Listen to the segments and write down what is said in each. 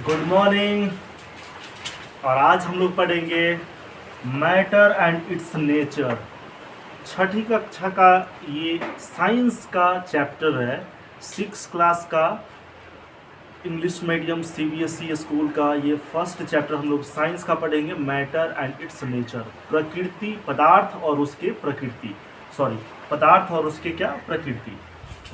Good morning. और आज हम लोग पढ़ेंगे मैटर एंड इट्स नेचर। छठी कक्षा का ये साइंस का चैप्टर है। 6 क्लास का इंग्लिश मीडियम सीबीएसई स्कूल का ये फर्स्ट चैप्टर हम लोग साइंस का पढ़ेंगे, मैटर एंड इट्स नेचर। प्रकृति, पदार्थ और उसके प्रकृति, पदार्थ और उसके क्या प्रकृति।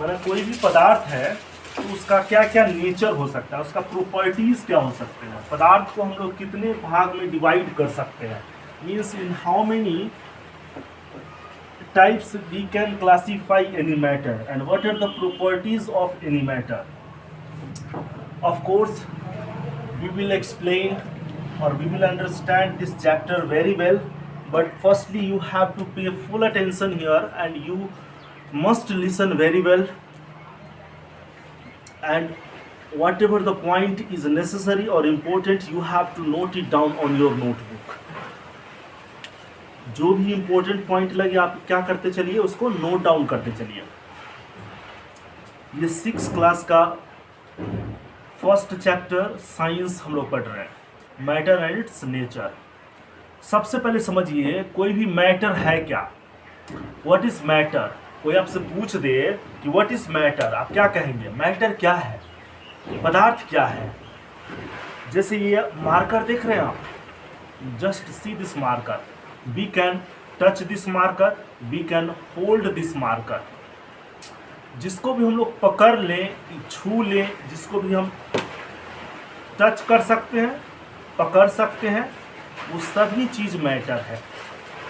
मतलब कोई भी पदार्थ है तो उसका क्या क्या नेचर हो सकता है, उसका प्रॉपर्टीज क्या हो सकते हैं। पदार्थ को हम लोग कितने भाग में डिवाइड कर सकते हैं, means in how many types we can classify any matter and what are the properties of any matter. Of course we will explain or we will understand this chapter very well, but firstly you have to pay full attention here and you must listen very well, and whatever the point is necessary or important you have to note it down on your notebook. जो भी important point लगे आप क्या करते चलिए, उसको note down करते चलिए। ये 6 क्लास का फर्स्ट चैप्टर साइंस हम लोग पढ़ रहे हैं, मैटर एंड इट्स नेचर। सबसे पहले समझिए कोई भी मैटर है क्या, व्हाट इज मैटर। कोई आपसे पूछ दे कि व्हाट इज मैटर, आप क्या कहेंगे? मैटर क्या है, पदार्थ क्या है। जैसे ये मार्कर देख रहे हैं आप, just see this marker, we can touch this marker, we can hold this marker। जिसको भी हम लोग पकड़ लें, छू लें, जिसको भी हम टच कर सकते हैं, पकड़ सकते हैं, वो सभी चीज मैटर है।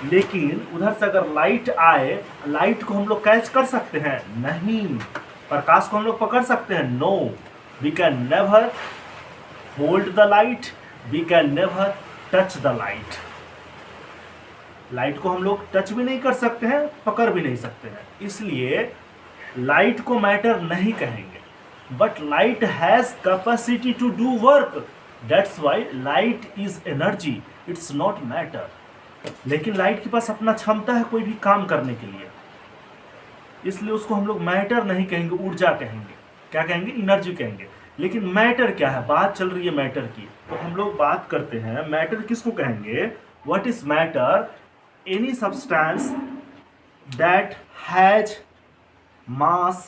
लेकिन उधर से अगर लाइट आए, लाइट को हम लोग कैच कर सकते हैं? नहीं। प्रकाश को हम लोग पकड़ सकते हैं? No. We can never hold the light, we can never touch the light. Light को हम लोग टच भी नहीं कर सकते हैं, पकड़ भी नहीं सकते हैं, इसलिए लाइट को मैटर नहीं कहेंगे। But light has capacity to do work, that's why light is energy, it's not matter. लेकिन लाइट के पास अपना क्षमता है कोई भी काम करने के लिए, इसलिए उसको हम लोग मैटर नहीं कहेंगे, ऊर्जा कहेंगे। क्या कहेंगे? एनर्जी कहेंगे। लेकिन मैटर क्या है, बात चल रही है मैटर की, तो हम लोग बात करते हैं मैटर किसको कहेंगे। What is matter? any substance that has mass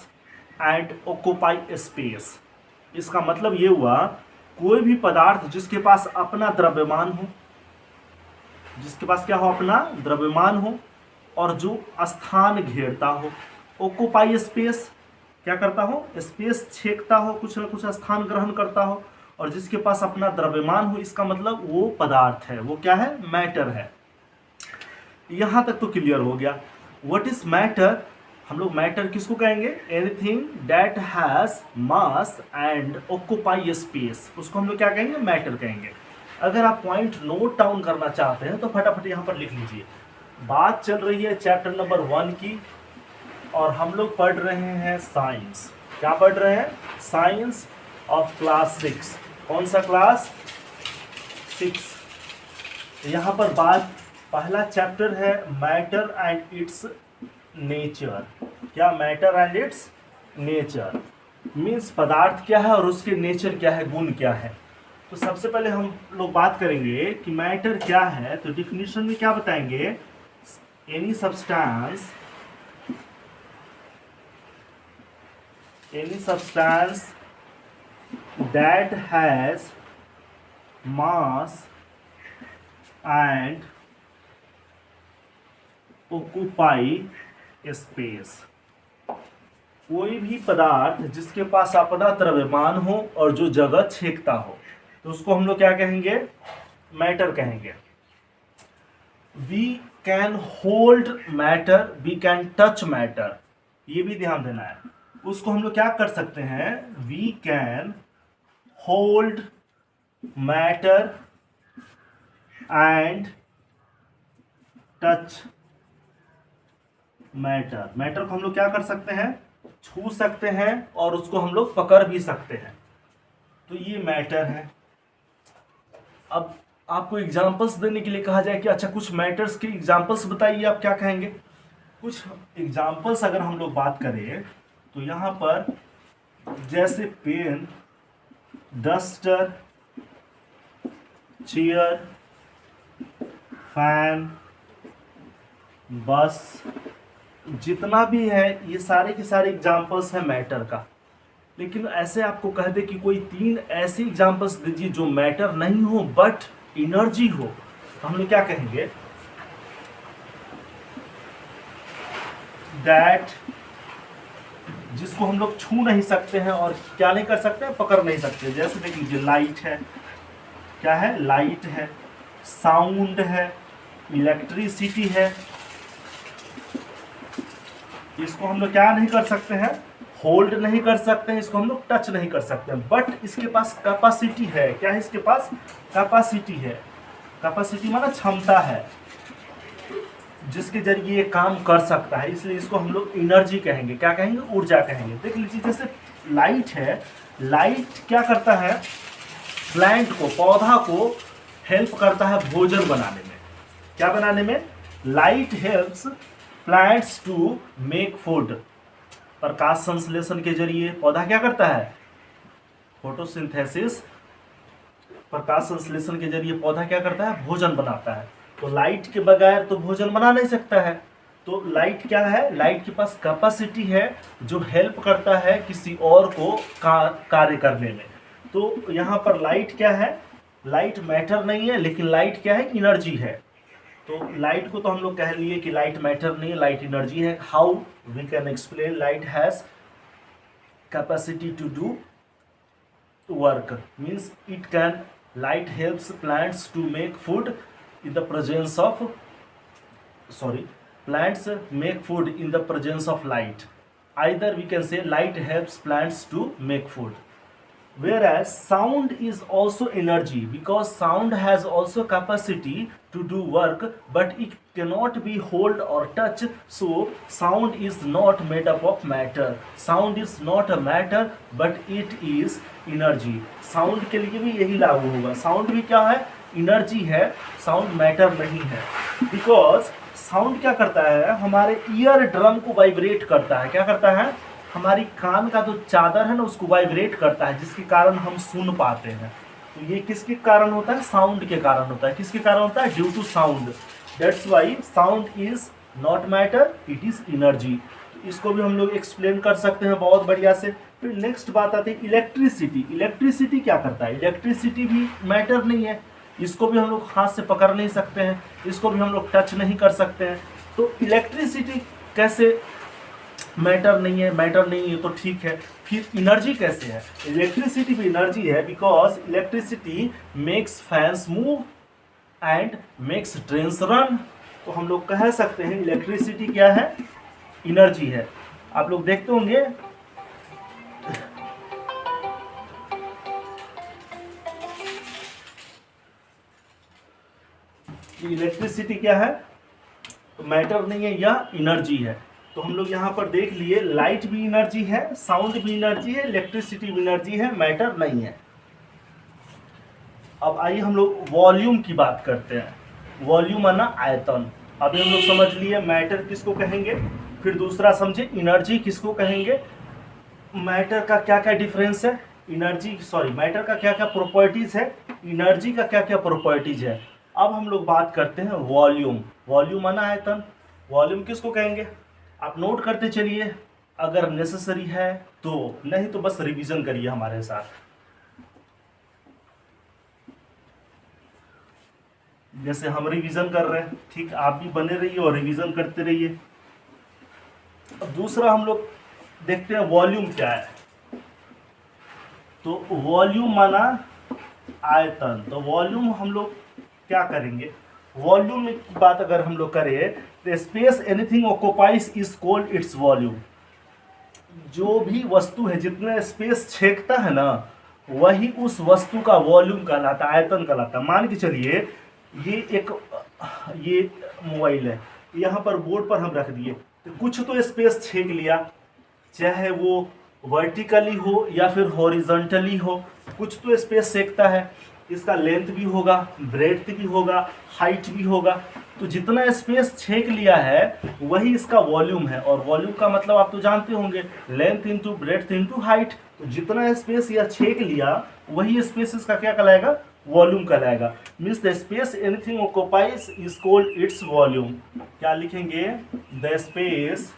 and occupy space। इसका मतलब ये हुआ कोई भी पदार्थ जिसके पास अपना द्रव्यमान हो, जिसके पास क्या हो, अपना द्रव्यमान हो, और जो स्थान घेरता हो। ओक्यूपाई स्पेस, क्या करता हो? स्पेस छेकता हो, कुछ ना कुछ स्थान ग्रहण करता हो, और जिसके पास अपना द्रव्यमान हो, इसका मतलब वो पदार्थ है, वो क्या है? मैटर है। यहां तक तो क्लियर हो गया। What is matter? हम लोग मैटर किसको कहेंगे? Anything that has mass and occupy space, उसको हम लोग क्या कहेंगे? मैटर कहेंगे। अगर आप पॉइंट नोट डाउन करना चाहते हैं तो फटाफट यहां पर लिख लीजिए। बात चल रही है चैप्टर नंबर 1 की, और हम लोग पढ़ रहे हैं साइंस। क्या पढ़ रहे हैं? Science of class 6। कौन सा क्लास? 6। यहां पर बात, पहला चैप्टर है मैटर एंड इट्स नेचर। क्या? Matter and it's nature means पदार्थ क्या है और उसके नेचर क्या है, गुण क्या है। तो सबसे पहले हम लोग बात करेंगे कि मैटर क्या है। तो डिफिनीशन में क्या बताएंगे? Any substance that has mass and occupy space. कोई भी पदार्थ जिसके पास अपना द्रव्यमान हो और जो जगह छेकता हो, तो उसको हम लोग क्या कहेंगे? मैटर कहेंगे। We can hold matter, we can touch matter, ये भी ध्यान देना है। उसको हम लोग क्या कर सकते हैं? We can hold matter and touch matter. Matter को हम लोग क्या कर सकते हैं? छू सकते हैं, और उसको हम लोग पकड़ भी सकते हैं। तो ये मैटर है। अब आपको एग्जांपल्स देने के लिए कहा जाए कि अच्छा कुछ मैटर्स के एग्जांपल्स बताइए, आप क्या कहेंगे? कुछ एग्जांपल्स अगर हम लोग बात करें तो यहाँ पर जैसे पेन, डस्टर, चेयर, फैन, बस, जितना भी है ये सारे के सारे एग्जाम्पल्स हैं मैटर का। लेकिन ऐसे आपको कह दे कि कोई 3 ऐसे एग्जाम्पल्स दीजिए जो मैटर नहीं हो बट एनर्जी हो, तो हम लोग क्या कहेंगे? दैट, जिसको हम लोग छू नहीं सकते हैं और क्या नहीं कर सकते हैं, पकड़ नहीं सकते। जैसे देख लीजिए, लाइट है, क्या है? लाइट है, साउंड है, इलेक्ट्रिसिटी है। इसको हम लोग क्या नहीं कर सकते हैं? होल्ड नहीं कर सकते हैं, इसको हम लोग टच नहीं कर सकते हैं, बट इसके पास कैपेसिटी है। क्या है इसके पास? कैपेसिटी है। कैपेसिटी माना क्षमता है, जिसके जरिए ये काम कर सकता है, इसलिए इसको हम लोग एनर्जी कहेंगे। क्या कहेंगे? ऊर्जा कहेंगे। देख लीजिए, जैसे लाइट है, लाइट क्या करता है? प्लांट को, पौधा को हेल्प करता है भोजन बनाने में। क्या बनाने में? Light helps plants to make food. प्रकाश संश्लेषण के जरिए पौधा क्या करता है? फोटोसिंथेसिस। प्रकाश संश्लेषण के जरिए पौधा क्या करता है? भोजन बनाता है। तो लाइट के बगैर तो भोजन बना नहीं सकता है। तो लाइट क्या है? लाइट के पास कैपेसिटी है जो हेल्प करता है किसी और को कार्य करने में। तो यहाँ पर लाइट क्या है? लाइट मैटर नहीं है, लेकिन लाइट क्या है? एनर्जी है। तो लाइट को तो हम लोग कह लिए कि लाइट मैटर नहीं है, लाइट एनर्जी है। How we can explain? Light has capacity to do work, means it can, light helps plants to make food in the presence of, plants make food in the presence of light. Either we can say light helps plants to make food. Whereas sound is also energy, because sound has also capacity to do work, but it cannot be hold or touch. So sound is not made up of matter. Sound is not a matter, but it is energy. Sound के लिए भी यही लागू होगा। Sound भी क्या है? Energy है, साउंड मैटर नहीं है। बिकॉज साउंड क्या करता है? हमारे ईयर ड्रम को वाइब्रेट करता है। क्या करता है? हमारी कान का जो चादर है ना, उसको वाइब्रेट करता है, जिसके कारण हम सुन पाते हैं। तो ये किसके कारण होता है? साउंड के कारण होता है। किसके कारण होता है? Due to sound. That's why sound is not matter, it is energy. तो इसको भी हम लोग एक्सप्लेन कर सकते हैं बहुत बढ़िया से। फिर नेक्स्ट बात आती है इलेक्ट्रिसिटी। इलेक्ट्रिसिटी क्या करता है? इलेक्ट्रिसिटी भी मैटर नहीं है, इसको भी हम लोग हाथ से पकड़ नहीं सकते हैं, इसको भी हम लोग टच नहीं कर सकते हैं। तो इलेक्ट्रिसिटी कैसे मैटर नहीं है? मैटर नहीं है तो ठीक है, फिर एनर्जी कैसे है? इलेक्ट्रिसिटी भी एनर्जी है, because electricity makes fans move and makes trains run. तो हम लोग कह सकते हैं इलेक्ट्रिसिटी क्या है? एनर्जी है। आप लोग देखते होंगे कि इलेक्ट्रिसिटी क्या है? मैटर नहीं है, या एनर्जी है। तो हम लोग यहाँ पर देख लिए, लाइट भी एनर्जी है, साउंड भी एनर्जी है, इलेक्ट्रिसिटी भी एनर्जी है, मैटर नहीं है। अब आइए हम लोग वॉल्यूम की बात करते हैं। वॉल्यूम माना आयतन। अभी हम लोग समझ लिए मैटर किसको कहेंगे, फिर दूसरा समझे एनर्जी किसको कहेंगे, मैटर का क्या क्या डिफरेंस है, मैटर का क्या क्या प्रॉपर्टीज है, एनर्जी का क्या क्या प्रॉपर्टीज है। अब हम लोग बात करते हैं वॉल्यूम। वॉल्यूम माना आयतन। वॉल्यूम किसको कहेंगे? आप नोट करते चलिए, अगर नेसेसरी है तो, नहीं तो बस रिवीजन करिए हमारे साथ। जैसे हम रिवीजन कर रहे हैं, ठीक, आप भी बने रहिए और रिवीजन करते रहिए। अब दूसरा हम लोग देखते हैं वॉल्यूम क्या है। तो वॉल्यूम माना आयतन। तो वॉल्यूम हम लोग क्या करेंगे? वॉल्यूम की बात अगर हम लोग करें, the space anything occupies is called its volume. जो भी वस्तु है, जितना स्पेस छेकता है ना, वही उस वस्तु का वॉल्यूम कहलाता है, आयतन कहलाता है। मान के चलिए ये मोबाइल है, यहाँ पर बोर्ड पर हम रख दिए, तो कुछ तो स्पेस छेक लिया, चाहे वो वर्टिकली हो या फिर हॉरिजॉन्टली हो, कुछ तो स्पेस छेकता है। इसका लेंथ भी होगा, ब्रेड्थ भी होगा, हाइट भी होगा। तो जितना स्पेस छेक लिया है वही इसका वॉल्यूम है। और वॉल्यूम का मतलब आप तो जानते होंगे, length into breadth into height. तो जितना स्पेस यह छेक लिया वही स्पेस इसका क्या कहलाएगा? वॉल्यूम कहलाएगा। Means the space anything occupies is called its volume. क्या लिखेंगे? The space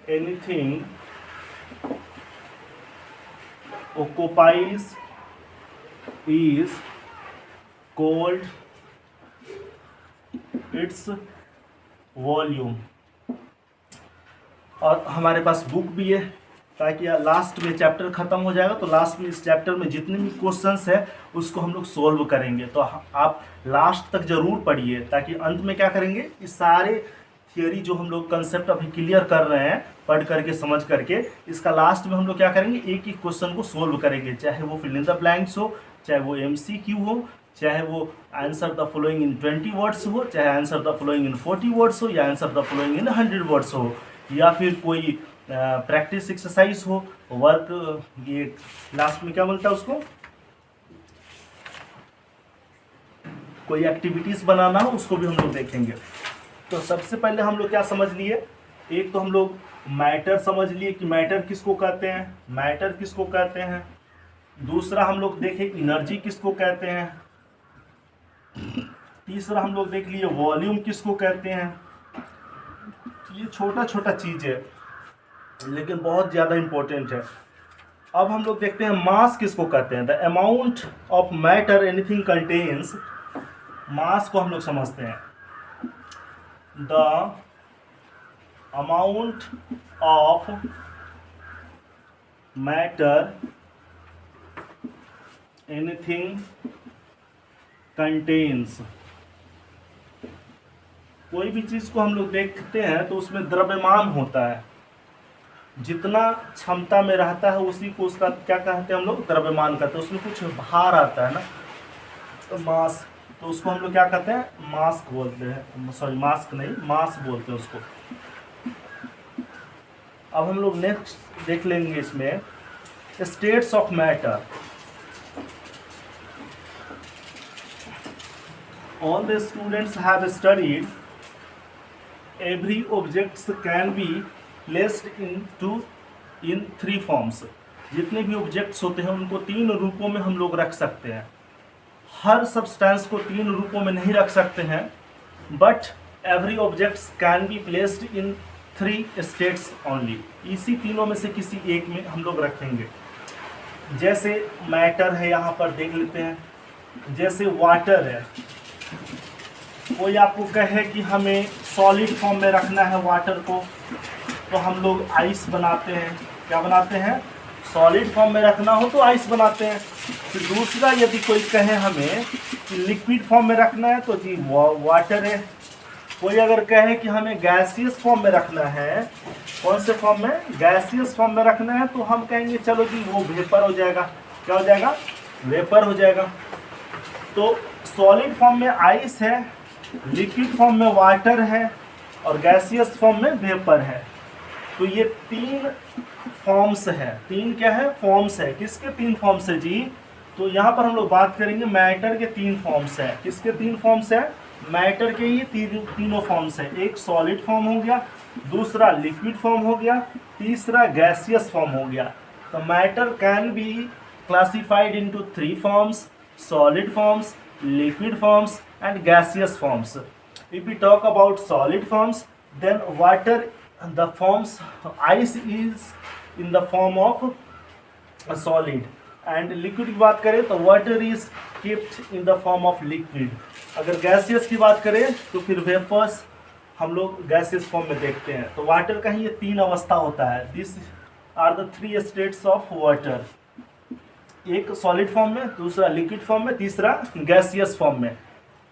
anything occupies is called its volume। और हमारे पास बुक भी है, ताकि लास्ट में चैप्टर ख़त्म हो जाएगा तो लास्ट में इस चैप्टर में जितने भी क्वेश्चंस है उसको हम लोग सोल्व करेंगे। तो आप लास्ट तक ज़रूर पढ़िए, ताकि अंत में क्या करेंगे, इस सारे थियोरी जो हम लोग कंसेप्ट अभी क्लियर कर रहे हैं पढ़ करके समझ करके, इसका लास्ट में हम लोग क्या करेंगे, एक एक क्वेश्चन को सोल्व करेंगे, चाहे वो फिल इन द ब्लैंक्स हो, चाहे वो MCQ हो, चाहे वो answer the following in 20 words हो, चाहे answer the following in 40 words हो, या answer the following in 100 words हो, या फिर कोई प्रैक्टिस एक्सरसाइज हो, वर्क, ये लास्ट में क्या बोलता है उसको, कोई एक्टिविटीज़ बनाना हो, उसको भी हम लोग देखेंगे। तो सबसे पहले हम लोग क्या समझ लिए, एक तो हम लोग मैटर समझ लिए कि मैटर किसको कहते हैं, मैटर किसको कहते हैं। दूसरा हम लोग देखे एनर्जी किसको कहते हैं। तीसरा हम लोग देख लिए वॉल्यूम किसको कहते हैं। ये छोटा छोटा चीज़ है लेकिन बहुत ज़्यादा इम्पोर्टेंट है। अब हम लोग देखते हैं मास किसको कहते हैं। The amount of matter anything contains, mass को हम लोग समझते हैं। The amount of matter anything contains, कोई भी चीज़ को हम लोग देखते हैं तो उसमें द्रव्यमान होता है, जितना क्षमता में रहता है उसी को उसका क्या कहते हैं हम लोग, द्रव्यमान कहते हैं। उसमें कुछ भार आता है ना, तो मास, तो उसको हम लोग क्या कहते हैं, मास्क बोलते हैं, सॉरी मास्क नहीं, मास बोलते हैं उसको। अब हम लोग नेक्स्ट देख लेंगे इसमें states of matter. All the students have studied every objects can be placed in 3 forms। जितने भी ऑब्जेक्ट्स होते हैं उनको 3 रूपों में हम लोग रख सकते हैं। हर सब्सटेंस को 3 रूपों में नहीं रख सकते हैं, but every objects can be placed in 3 states only. इसी तीनों में से किसी एक में हम लोग रखेंगे। जैसे मैटर है, यहाँ पर देख लेते हैं, जैसे वाटर है, कोई आपको कहे कि हमें सॉलिड फॉर्म में रखना है वाटर को, तो हम लोग आइस बनाते हैं। क्या बनाते हैं? सॉलिड फॉर्म में रखना हो तो आइस बनाते हैं। फिर दूसरा, यदि कोई कहे हमें कि लिक्विड फॉर्म में रखना है तो जी वाटर है। कोई अगर कहे कि हमें गैसियस फॉर्म में रखना है, कौन से फॉर्म में? गैसियस फॉर्म में रखना है, तो हम कहेंगे चलो जी वो वेपर हो जाएगा। क्या हो जाएगा? वेपर हो जाएगा। तो सॉलिड फॉर्म में आइस है, लिक्विड फॉर्म में वाटर है, और गैसियस फॉर्म में वेपर है। तो ये 3 फॉर्म्स है। 3 क्या है? फॉर्म्स है। किसके 3 फॉर्म्स है जी? तो यहाँ पर हम लोग बात करेंगे मैटर के 3 फॉर्म्स है। किसके 3 फॉर्म्स है? मैटर के ये तीनों फॉर्म्स है। एक सॉलिड फॉर्म हो गया, दूसरा लिक्विड फॉर्म हो गया, तीसरा गैसियस फॉर्म हो गया। तो matter can be classified into 3 forms: solid forms, liquid forms and gaseous forms. If we talk about solid forms, then water, the forms, ice is in the form of a solid, and liquid की बात करें तो water is kept in the form of liquid। अगर gaseous की बात करें तो फिर vapors हम लोग gaseous form में देखते हैं। तो water का ही ये 3 अवस्था होता है। These are the 3 states of water। एक सॉलिड फॉर्म में, दूसरा लिक्विड फॉर्म में, तीसरा गैसियस फॉर्म में।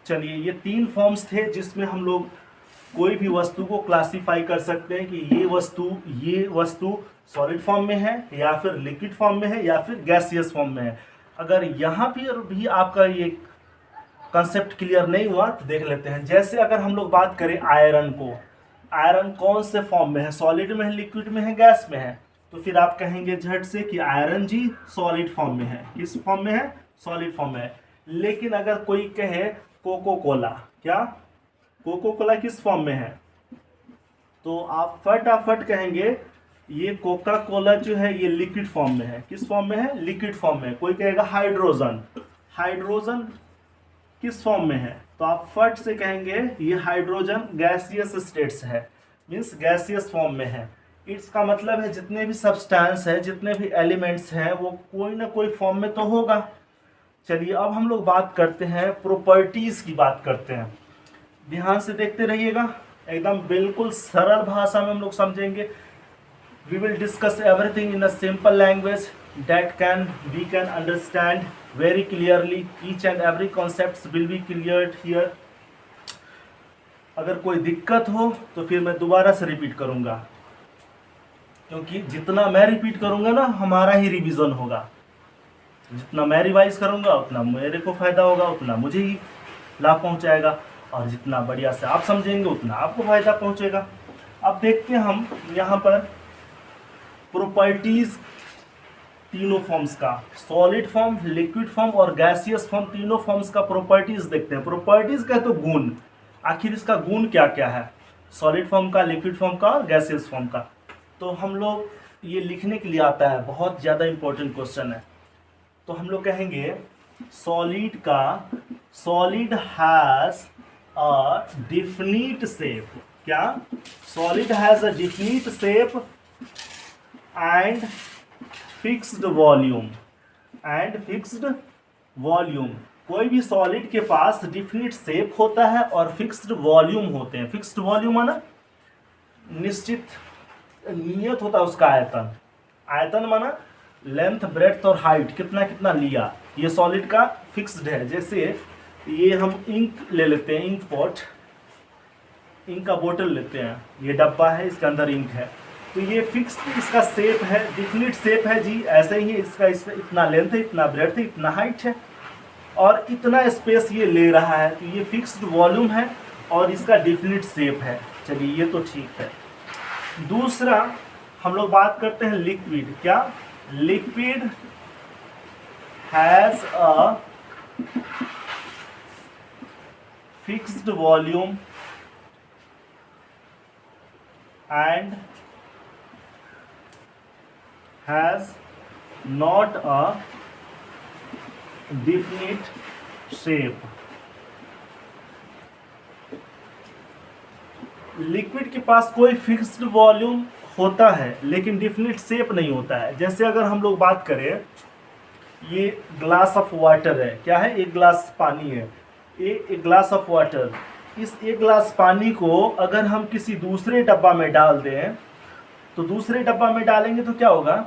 चलिए, ये 3 फॉर्म्स थे जिसमें हम लोग कोई भी वस्तु को क्लासिफाई कर सकते हैं कि ये वस्तु सॉलिड फॉर्म में है, या फिर लिक्विड फॉर्म में है, या फिर गैसियस फॉर्म में है। अगर यहाँ पर भी आपका ये कंसेप्ट क्लियर नहीं हुआ तो देख लेते हैं। जैसे अगर हम लोग बात करें आयरन को, आयरन कौन से फॉर्म में है? सॉलिड में है, लिक्विड में है, गैस में है? तो फिर आप कहेंगे झट से कि आयरन जी सॉलिड फॉर्म में है। किस फॉर्म में है? सॉलिड फॉर्म में है। लेकिन अगर कोई कहे कोको कोला, क्या कोको कोला किस फॉर्म में है? तो आप फटाफट कहेंगे ये कोका कोला जो है ये लिक्विड फॉर्म में है। किस फॉर्म में है? लिक्विड फॉर्म में। कोई कहेगा हाइड्रोजन, हाइड्रोजन किस फॉर्म में है? तो आप फट से कहेंगे ये हाइड्रोजन गैसियस स्टेट्स है, मीन्स गैसियस फॉर्म में है। इसका मतलब है जितने भी सब्सटेंस है, जितने भी एलिमेंट्स हैं, वो कोई ना कोई फॉर्म में तो होगा। चलिए अब हम लोग बात करते हैं, प्रॉपर्टीज की बात करते हैं। ध्यान से देखते रहिएगा, एकदम बिल्कुल सरल भाषा में हम लोग समझेंगे। We will discuss everything in a simple language that we can understand very clearly. Each and every concepts will be cleared here. अगर कोई दिक्कत हो तो फिर मैं दोबारा से रिपीट करूंगा, क्योंकि जितना मैं रिपीट करूंगा ना हमारा ही रिवीजन होगा। जितना मैं रिवाइज करूंगा उतना मेरे को फायदा होगा, उतना मुझे ही लाभ पहुंचाएगा, और जितना बढ़िया से आप समझेंगे उतना आपको फायदा पहुंचेगा। अब देखते हैं हम यहाँ पर प्रॉपर्टीज तीनों फॉर्म्स का, सॉलिड फॉर्म, लिक्विड फॉर्म और गैसियस फॉर्म, तीनों फॉर्म्स का प्रॉपर्टीज देखते हैं। प्रॉपर्टीज का तो गुण, आखिर इसका गुण क्या क्या है, सॉलिड फॉर्म का, लिक्विड फॉर्म का और गैसियस फॉर्म का। तो हम लोग ये लिखने के लिए आता है, बहुत ज़्यादा इंपॉर्टेंट क्वेश्चन है। तो हम लोग कहेंगे सॉलिड का, solid has a definite shape. क्या? Solid has a definite shape and fixed volume, and fixed volume. कोई भी सॉलिड के पास डिफिनिट शेप होता है और फिक्स्ड वॉल्यूम होते हैं। फिक्स्ड वॉल्यूम माना निश्चित नियत होता है उसका आयतन। आयतन माना लेंथ, ब्रेड्थ और हाइट, कितना कितना लिया, ये सॉलिड का फिक्स्ड है। जैसे ये हम इंक ले लेते हैं, इंक पॉट, इंक का बोतल लेते हैं, ये डब्बा है, इसके अंदर इंक है, तो ये फिक्स इसका शेप है, डिफिनिट शेप है जी। ऐसे ही इसका इतना लेंथ है, इतना ब्रेड्थ है, इतना हाइट है और इतना स्पेस ये ले रहा है, तो ये फिक्स्ड वॉल्यूम है और इसका डिफिनिट शेप है। चलिए ये तो ठीक है। दूसरा हम लोग बात करते हैं लिक्विड। क्या? Liquid has a fixed volume and has not a definite shape. Liquid के पास कोई फिक्स्ड वॉल्यूम होता है लेकिन डिफिनिट शेप नहीं होता है। जैसे अगर हम लोग बात करें, ये ग्लास ऑफ वाटर है, क्या है? एक ग्लास पानी है, एक ग्लास ऑफ वाटर। इस एक ग्लास पानी को अगर हम किसी दूसरे डब्बा में डाल दें, तो दूसरे डब्बा में डालेंगे तो क्या होगा,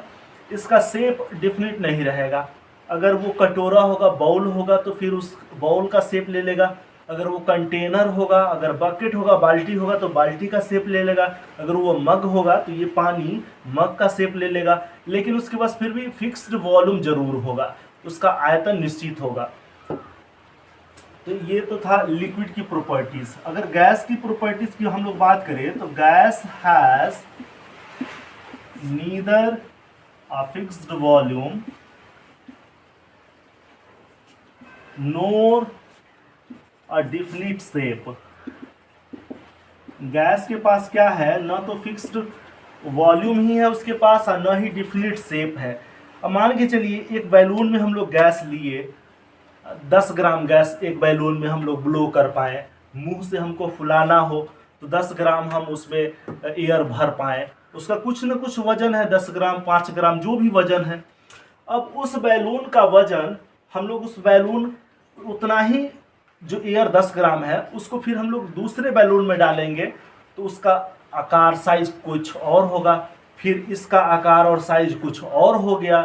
इसका शेप डिफिनिट नहीं रहेगा। अगर वो कटोरा होगा, बाउल होगा, तो फिर उस बाउल का शेप ले लेगा। अगर वो कंटेनर होगा, अगर बकेट होगा, बाल्टी होगा, तो बाल्टी का शेप ले लेगा। अगर वो मग होगा तो ये पानी मग का शेप ले लेगा। लेकिन उसके पास फिर भी फिक्स्ड वॉल्यूम जरूर होगा, उसका आयतन निश्चित होगा। तो ये तो था लिक्विड की प्रॉपर्टीज। अगर गैस की प्रॉपर्टीज की हम लोग बात करें, तो gas has neither a fixed volume nor a definite shape. Gas के पास क्या है, ना तो फिक्स्ड वॉल्यूम ही है उसके पास और ना ही डिफिनिट शेप है। अब मान के चलिए एक बैलून में हम लोग गैस लिए, 10 ग्राम गैस एक बैलून में हम लोग ब्लो कर पाए, मुंह से हमको फुलाना हो तो 10 ग्राम हम उसमें एयर भर पाए, उसका कुछ न कुछ वजन है, 10 ग्राम, 5 ग्राम, जो भी वजन है। अब उस बैलून का वजन हम लोग, उस बैलून उतना ही जो एयर 10 ग्राम है उसको फिर हम लोग दूसरे बैलून में डालेंगे तो उसका आकार, साइज कुछ और होगा, फिर इसका आकार और साइज कुछ और हो गया।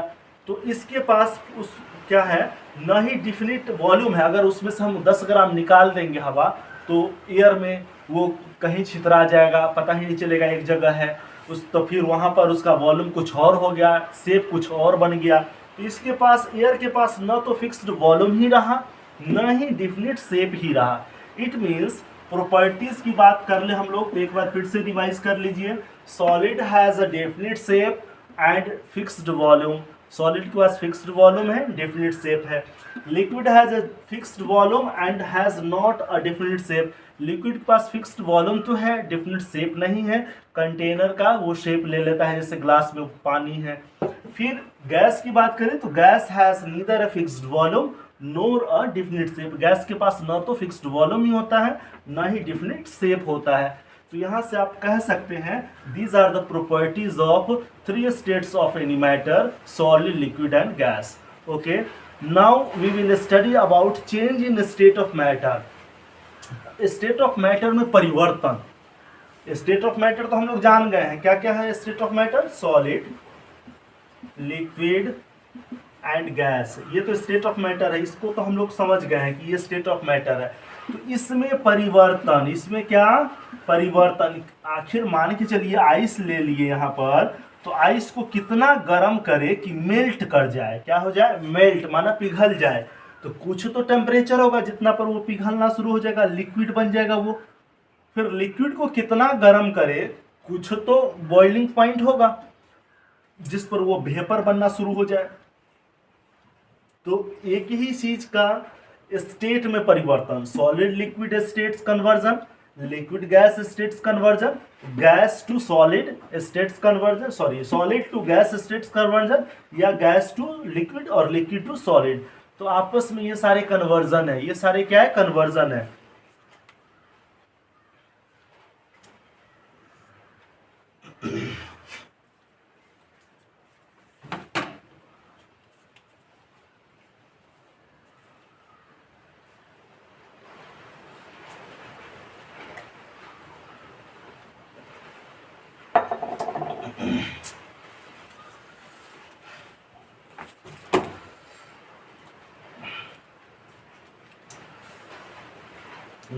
तो इसके पास उस क्या है, न ही डिफिनिट वॉल्यूम है। अगर उसमें से हम 10 ग्राम निकाल देंगे हवा, तो एयर में वो कहीं छितरा जाएगा, पता ही नहीं चलेगा एक जगह है उस, तो फिर वहाँ पर उसका वॉल्यूम कुछ और हो गया, शेप कुछ और बन गया। तो इसके पास, एयर के पास न तो फिक्स्ड वॉल्यूम ही रहा, न ही डिफिनिट शेप ही रहा। इट मीन्स प्रॉपर्टीज की बात कर ले हम लोग, एक बार फिर से रिवाइज कर लीजिए। Solid has a definite shape and fixed volume, solid के पास फिक्स्ड वॉल्यूम है, डेफिनिट शेप है। Liquid has a fixed volume and has not a definite shape. Liquid के पास फिक्स्ड वॉल्यूम तो है, डेफिनिट शेप नहीं है। कंटेनर का वो शेप ले लेता है, जैसे ग्लास में पानी है। फिर गैस की बात करें तो gas has neither a fixed volume NOR a definite shape. Gas के पास न तो फिक्स्ड वॉल्यूम ही होता है, न ही डेफिनिट शेप होता है। तो यहाँ से आप कह सकते हैं these are the properties of three states of any matter, solid, liquid and gas. Okay, now we will study about change in state of matter. State of matter में परिवर्तन। स्टेट ऑफ मैटर तो हम लोग जान गए हैं, क्या क्या है state of matter? Solid, liquid and gas. ये तो स्टेट ऑफ मैटर है, इसको तो हम लोग समझ गए हैं कि ये स्टेट ऑफ मैटर है। तो इसमें परिवर्तन, इसमें क्या परिवर्तन? आखिर मान के चलिए आइस ले लिए यहाँ पर, तो आइस को कितना गर्म करे कि मेल्ट कर जाए। क्या हो जाए? मेल्ट, माना पिघल जाए। तो कुछ तो टेम्परेचर होगा जितना पर वो पिघलना शुरू हो जाएगा, लिक्विड बन जाएगा वो। फिर लिक्विड को कितना गर्म करे, कुछ तो बॉइलिंग पॉइंट होगा जिस पर वो वेपर बनना शुरू हो जाए। तो एक ही चीज का स्टेट में परिवर्तन, solid liquid states conversion, liquid gas states conversion, gas to solid states conversion, sorry solid to gas states conversion, या गैस टू लिक्विड और लिक्विड टू सॉलिड। तो आपस में ये सारे कन्वर्जन है, ये सारे क्या है? कन्वर्जन है।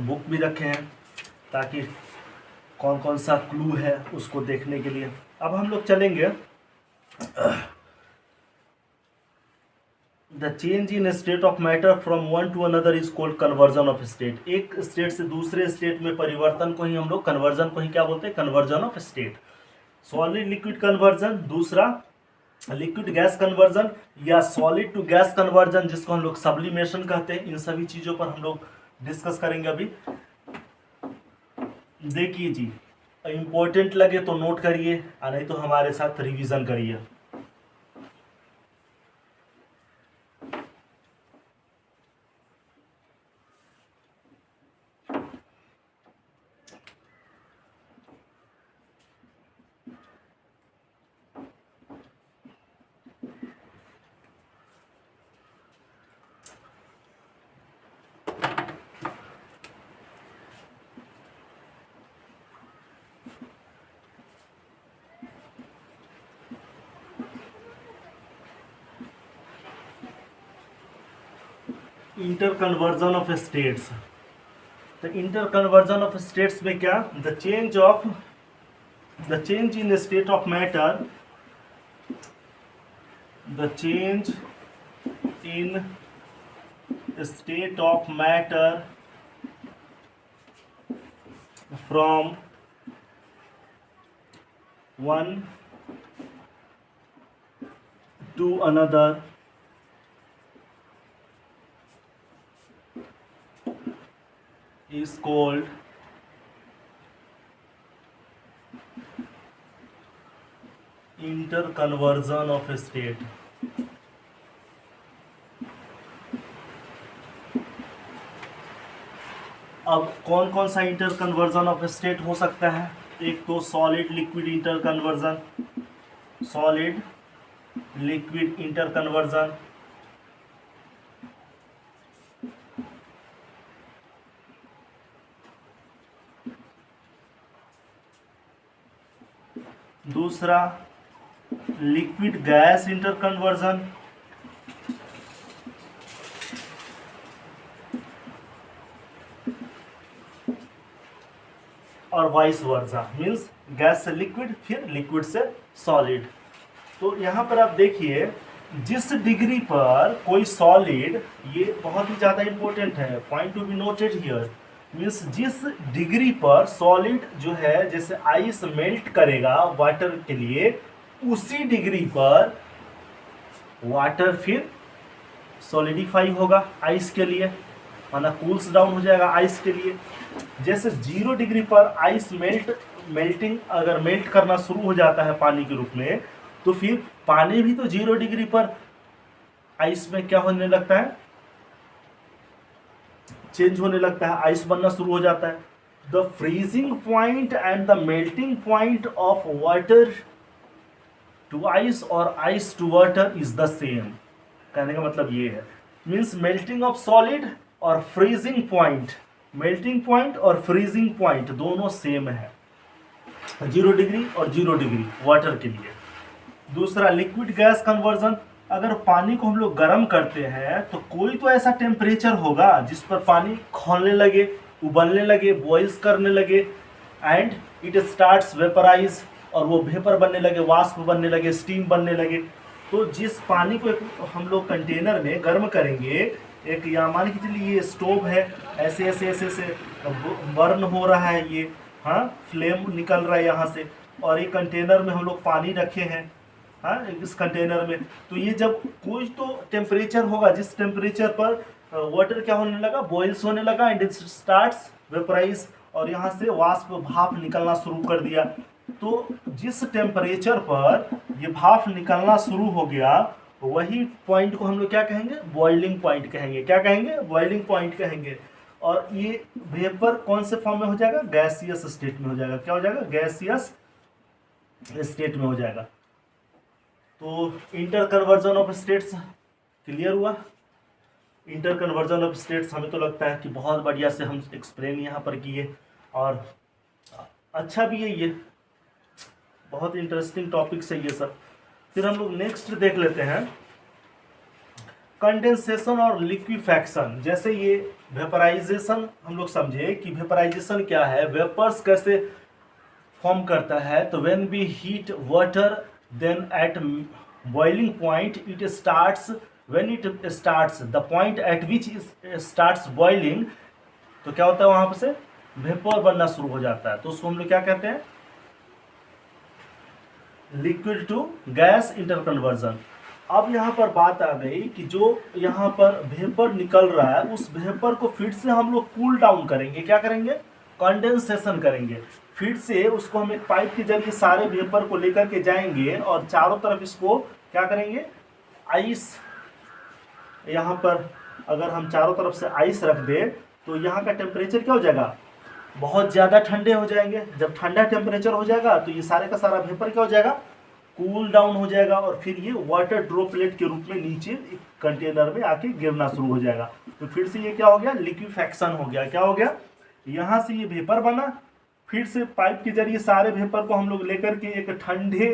बुक भी रखे हैं ताकि कौन कौन सा क्लू है उसको देखने के लिए। अब हम लोग चलेंगे the change in state of matter from one two another is called conversion of state. एक स्टेट से दूसरे स्टेट में परिवर्तन को ही हम लोग कन्वर्जन को ही क्या बोलते हैं? Conversion of state. Solid liquid conversion, दूसरा लिक्विड गैस कन्वर्जन, या सॉलिड टू गैस कन्वर्जन जिसको हम लोग सब्लिमेशन कहते हैं। इन सभी चीज़ों पर हम लोग डिस्कस करेंगे अभी। देखिए जी, इम्पोर्टेंट लगे तो नोट करिए, और नहीं तो हमारे साथ रिवीजन करिए। Inter conversion of states. तो इंटर कन्वर्जन ऑफ स्टेट्स में क्या? The change in state of matter, the change in state of matter from one to another is called interconversion of state। अब कौन कौन सा इंटर कन्वर्जन ऑफ स्टेट हो सकता है? एक तो solid liquid inter conversion, solid liquid inter conversion, दूसरा लिक्विड गैस इंटर कन्वर्जन, और वाइस वर्सा, मीन्स गैस से लिक्विड फिर लिक्विड से सॉलिड। तो यहाँ पर आप देखिए, जिस डिग्री पर कोई सॉलिड, ये बहुत ही ज़्यादा इंपॉर्टेंट है, point to be noted here, means जिस डिग्री पर सॉलिड जो है, जैसे आइस मेल्ट करेगा वाटर के लिए, उसी डिग्री पर वाटर फिर सॉलिडिफाई होगा आइस के लिए, माना कूल्स डाउन हो जाएगा आइस के लिए। जैसे 0 डिग्री पर आइस मेल्टिंग अगर मेल्ट करना शुरू हो जाता है पानी के रूप में, तो फिर पानी भी तो 0 डिग्री पर आइस में क्या होने लगता है, चेंज होने लगता है, आइस बनना शुरू हो जाता है। The freezing point and the melting point of water to ice और ice to water is the same. कहने का मतलब ये है, मीन्स मेल्टिंग ऑफ सॉलिड और फ्रीजिंग पॉइंट, मेल्टिंग पॉइंट और फ्रीजिंग पॉइंट दोनों सेम है, 0 डिग्री और 0 डिग्री वाटर के लिए। दूसरा लिक्विड गैस कन्वर्जन, अगर पानी को हम लोग गर्म करते हैं तो कोई तो ऐसा टेम्परेचर होगा जिस पर पानी खौलने लगे, उबलने लगे, बॉइल्स करने लगे, एंड इट स्टार्ट्स वेपराइज, और वो वेपर बनने लगे, वाष्प बनने लगे, स्टीम बनने लगे। तो जिस पानी को हम लोग कंटेनर में गर्म करेंगे, एक या मान के चलिए ये स्टोव है, ऐसे ऐसे ऐसे ऐसे बर्न हो रहा है ये, हाँ फ्लेम निकल रहा है यहाँ से, और ये कंटेनर में हम लोग पानी रखे हैं, हाँ इस कंटेनर में। तो ये जब कोई तो टेम्परेचर होगा जिस टेम्परेचर पर वाटर क्या होने लगा, बॉइल्स होने लगा, एंड इट स्टार्ट्स वेपराइज, और यहाँ से वाष्प भाप निकलना शुरू कर दिया। तो जिस टेम्परेचर पर ये भाप निकलना शुरू हो गया, वही पॉइंट को हम लोग क्या कहेंगे, बॉइलिंग पॉइंट कहेंगे। क्या कहेंगे, बॉइलिंग पॉइंट कहेंगे। और ये वेपर कौन से फॉर्म में हो जाएगा, गैसियस स्टेट में हो जाएगा। क्या हो जाएगा, गैसियस स्टेट में हो जाएगा। तो inter conversion of states clear हुआ। इंटर कन्वर्जन ऑफ स्टेट्स हमें तो लगता है कि बहुत बढ़िया से हम एक्सप्लेन यहाँ पर किए, और अच्छा भी है, ये बहुत इंटरेस्टिंग टॉपिक्स है ये सब। फिर हम लोग नेक्स्ट देख लेते हैं कंडेंसेशन और लिक्विफैक्शन। जैसे ये वेपराइजेशन हम लोग समझे कि वेपराइजेशन क्या है, वेपर्स कैसे फॉर्म करता है। तो when we heat water then at boiling point it starts, when it starts the point at which starts boiling, तो क्या होता है वहां पर से वेपर बनना शुरू हो जाता है। तो उसको हम लोग क्या कहते हैं, liquid to gas interconversion. अब यहाँ पर बात आ गई कि जो यहाँ पर वेपर निकल रहा है, उस वेपर को फिर से हम लोग कूल डाउन करेंगे। क्या करेंगे, कंडेंसेशन करेंगे। फिर से उसको हम एक पाइप के जरिए सारे वेपर को लेकर के जाएंगे, और चारों तरफ इसको क्या करेंगे, आइस, यहाँ पर अगर हम चारों तरफ से आइस रख दें तो यहाँ का टेम्परेचर क्या हो जाएगा, बहुत ज़्यादा ठंडे हो जाएंगे। जब ठंडा टेम्परेचर हो जाएगा तो ये सारे का सारा वेपर क्या हो जाएगा, कूल डाउन हो जाएगा, और फिर ये वाटर ड्रॉपलेट के रूप में नीचे कंटेनर में आके गिरना शुरू हो जाएगा। तो फिर से ये क्या हो गया, लिक्विफैक्शन हो गया। क्या हो गया, यहाँ से ये वेपर बना, फिर से पाइप के जरिए सारे वेपर को हम लोग लेकर के एक ठंडे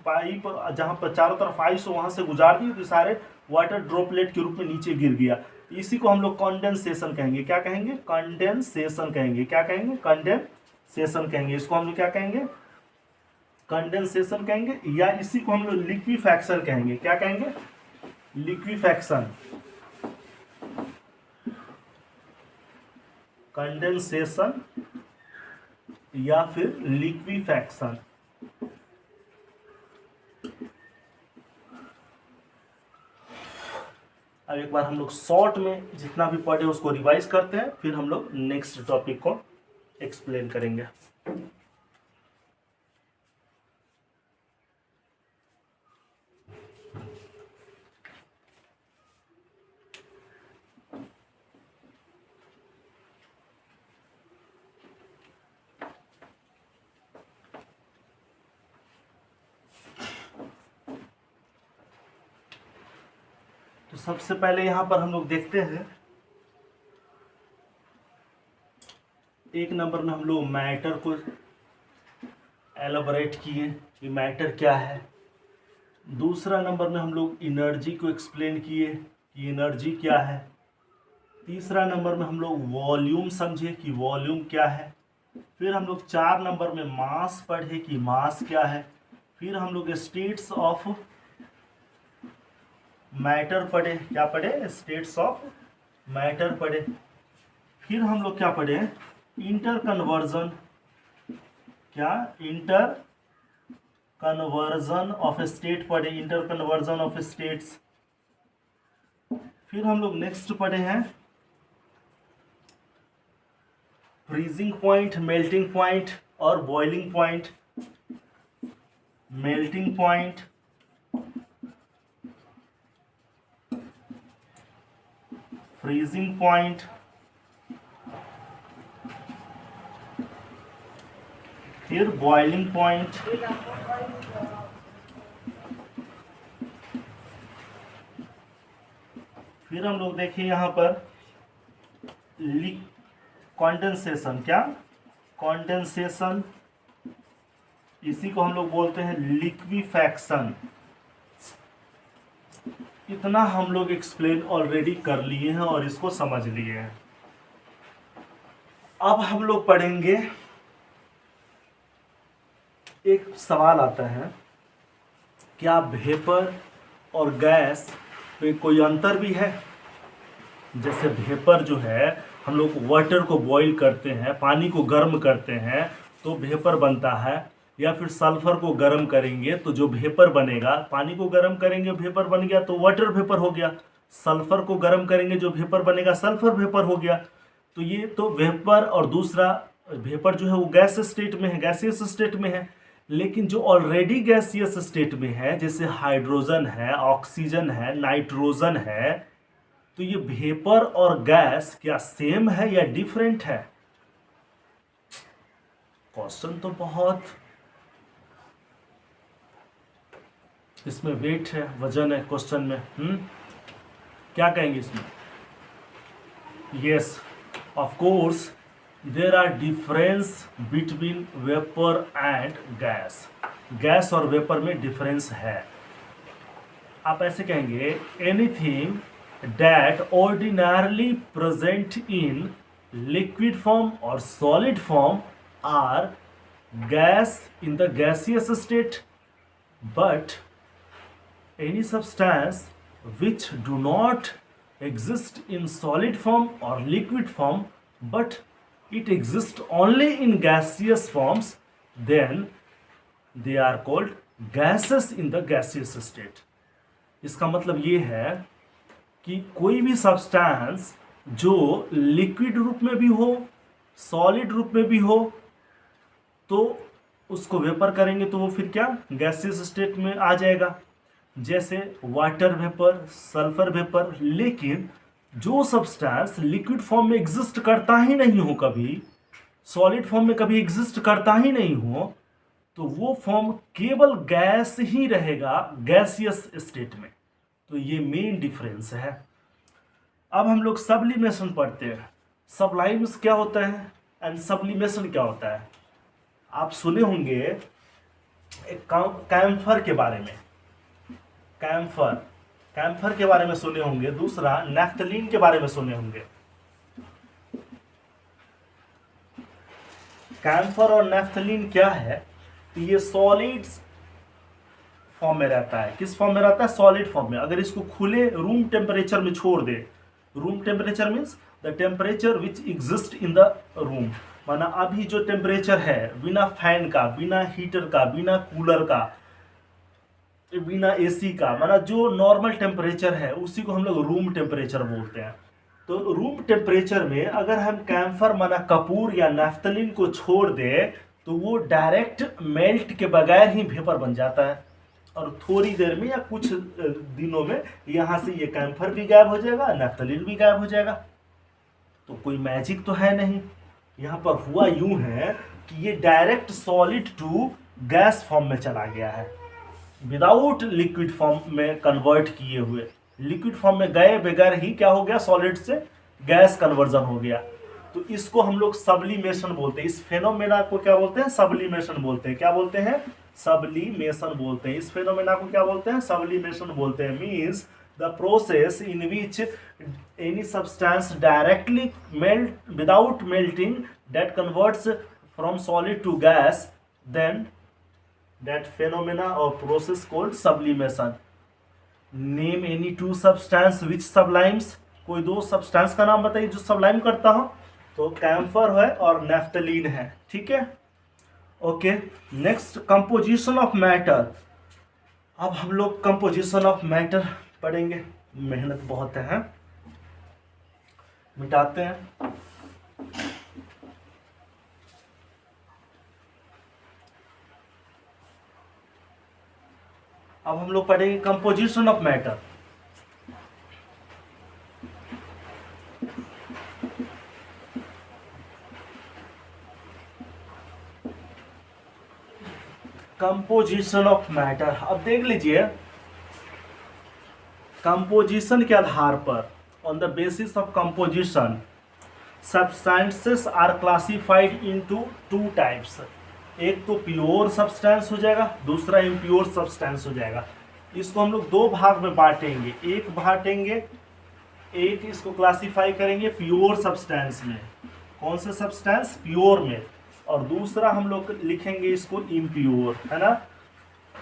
पाइप जहाँ पर चारों तरफ आइस हो वहाँ से गुजार दिए, तो सारे वाटर ड्रॉपलेट के रूप में नीचे गिर गया। इसी को हम लोग कंडेंसेशन कहेंगे। क्या कहेंगे, कंडेंसेशन कहेंगे। क्या कहेंगे, कंडेंसेशन कहेंगे। इसको हम लोग क्या कहेंगे, कंडेंसेशन कहेंगे, या इसी को हम लोग लिक्विफैक्शन कहेंगे। क्या कहेंगे, लिक्विफैक्शन, कंडेंसेशन या फिर लिक्विफैक्शन। अब एक बार हम लोग शॉर्ट में जितना भी पढ़े उसको रिवाइज करते हैं, फिर हम लोग नेक्स्ट टॉपिक को एक्सप्लेन करेंगे। तो सबसे पहले यहाँ पर हम लोग देखते हैं, एक नंबर में हम लोग मैटर को एलाबोरेट किए कि मैटर क्या है। दूसरा नंबर में हम लोग एनर्जी को एक्सप्लेन किए कि एनर्जी क्या है। तीसरा नंबर में हम लोग वॉल्यूम समझे कि वॉल्यूम क्या है। फिर हम लोग 4 नंबर में मास पढ़े कि मास क्या है। फिर हम लोग स्टेट्स ऑफ मैटर पढ़े। क्या पढ़े, स्टेट्स ऑफ मैटर पढ़े। फिर हम लोग क्या पढ़े, इंटर कन्वर्जन। क्या, इंटर कन्वर्जन ऑफ स्टेट पढ़े, इंटर कन्वर्जन ऑफ स्टेट्स। फिर हम लोग नेक्स्ट पढ़े हैं फ्रीजिंग पॉइंट, मेल्टिंग पॉइंट और boiling point. Melting point, freezing point, फिर बॉइलिंग पॉइंट, फिर हम लोग देखिए यहाँ पर कॉन्डेंसेशन। क्या? कॉन्डेंसेशन, इसी को हम लोग बोलते हैं लिक्विफैक्शन। इतना हम लोग एक्सप्लेन ऑलरेडी कर लिए हैं और इसको समझ लिए हैं। अब हम लोग पढ़ेंगे, एक सवाल आता है, क्या वेपर और गैस में कोई अंतर भी है? जैसे वेपर जो है, हम लोग वाटर को बॉईल करते हैं, पानी को गर्म करते हैं तो वेपर बनता है, या फिर सल्फर को गर्म करेंगे तो जो वेपर बनेगा, पानी को गर्म करेंगे वेपर बन गया तो वाटर वेपर हो गया, सल्फर को गर्म करेंगे जो वेपर बनेगा सल्फर वेपर हो गया। तो ये तो वेपर, और दूसरा वेपर जो है वो गैस स्टेट में है, गैसियस स्टेट में है। लेकिन जो ऑलरेडी गैसियस स्टेट में है, जैसे हाइड्रोजन है, ऑक्सीजन है, नाइट्रोजन है, तो ये वेपर और गैस क्या सेम है या डिफरेंट है? क्वेश्चन तो बहुत इसमें वेट है, वजन है क्वेश्चन में। क्या कहेंगे इसमें? Yes, of course there are difference between vapour and gas. Gas और वेपर में डिफरेंस है। आप ऐसे कहेंगे, anything that ordinarily present in liquid form और solid form are gas in the gaseous state, but any substance which do not exist in solid form or liquid form but it exists only in gaseous forms, then they are called gases in the gaseous state। इसका मतलब ये है कि कोई भी substance जो liquid रूप में भी हो, सॉलिड रूप में भी हो, तो उसको वेपर करेंगे तो वो फिर क्या, गैसियस स्टेट में आ जाएगा। जैसे वाटर वेपर, सल्फर वेपर। लेकिन जो सब्सटेंस लिक्विड फॉर्म में एग्जिस्ट करता ही नहीं हो, कभी सॉलिड फॉर्म में कभी एग्जिस्ट करता ही नहीं हो, तो वो फॉर्म केवल गैस ही रहेगा गैसियस स्टेट में। तो ये मेन डिफरेंस है। अब हम लोग सब्लिमेशन पढ़ते हैं। सब्लाइम्स क्या होता है एंड सब्लिमेशन क्या होता है? आप सुने होंगे एक कैम्फर के बारे में, कैम्फर के बारे में सुने होंगे। दूसरा नैफ्थलीन के बारे में सुने होंगे। कैम्फर और नैफ्थलीन क्या है? तो ये सॉलिड्स फॉर्म में रहता है। किस फॉर्म में रहता है? सॉलिड फॉर्म में। अगर इसको खुले रूम टेम्परेचर में छोड़ दे, room temperature means the temperature which exist in the room, माना अभी जो टेम्परेचर है, बिना फैन का, बिना हीटर का, बिना कूलर का, बिना एसी का, माना जो नॉर्मल टेम्परेचर है उसी को हम लोग रूम टेम्परेचर बोलते हैं। तो रूम टेम्परेचर में अगर हम कैम्फर माना कपूर या नैफ्थलीन को छोड़ दे तो वो डायरेक्ट मेल्ट के बगैर ही वेपर बन जाता है, और थोड़ी देर में या कुछ दिनों में यहाँ से ये कैम्फर भी गायब हो जाएगा, नैफ्थलीन भी गायब हो जाएगा। तो कोई मैजिक तो है नहीं। यहाँ पर हुआ यूं है कि ये direct solid to gas form में चला गया है, विदाउट लिक्विड फॉर्म में कन्वर्ट किए हुए। लिक्विड फॉर्म में गए बगैर ही क्या हो गया, सॉलिड से गैस कन्वर्जन हो गया। तो इसको हम लोग सब्लिमेशन बोलते हैं। इस फेनोमेना को क्या बोलते हैं? सब्लिमेशन बोलते हैं। क्या बोलते हैं? सब्लिमेशन बोलते हैं। इस फेनोमेना को क्या बोलते हैं? सब्लिमेशन बोलते हैं। Means the process in which any substance directly melt without melting that converts from solid to gas, then that phenomena or process called sublimation। name any two substance which sublimes। कोई दो substance का नाम बताइए जो sublime करता हो। तो camphor है और नैफ्थलीन है, ठीक है। Okay, next composition of matter. अब हम लोग कंपोजिशन ऑफ मैटर पढ़ेंगे। मेहनत बहुत है, मिटाते हैं। अब हम लोग पढ़ेंगे composition of matter. Composition of matter, अब देख लीजिए, कंपोजिशन के आधार पर, on the basis of composition, substances are classified into two types. एक तो प्योर सब्सटेंस हो जाएगा, दूसरा इम्प्योर सब्सटेंस हो जाएगा। इसको हम लोग दो भाग में बांटेंगे। एक इसको क्लासिफाई करेंगे प्योर सब्सटेंस में, कौन से सब्सटेंस, प्योर में, और दूसरा हम लोग लिखेंगे इसको इम्प्योर, है ना।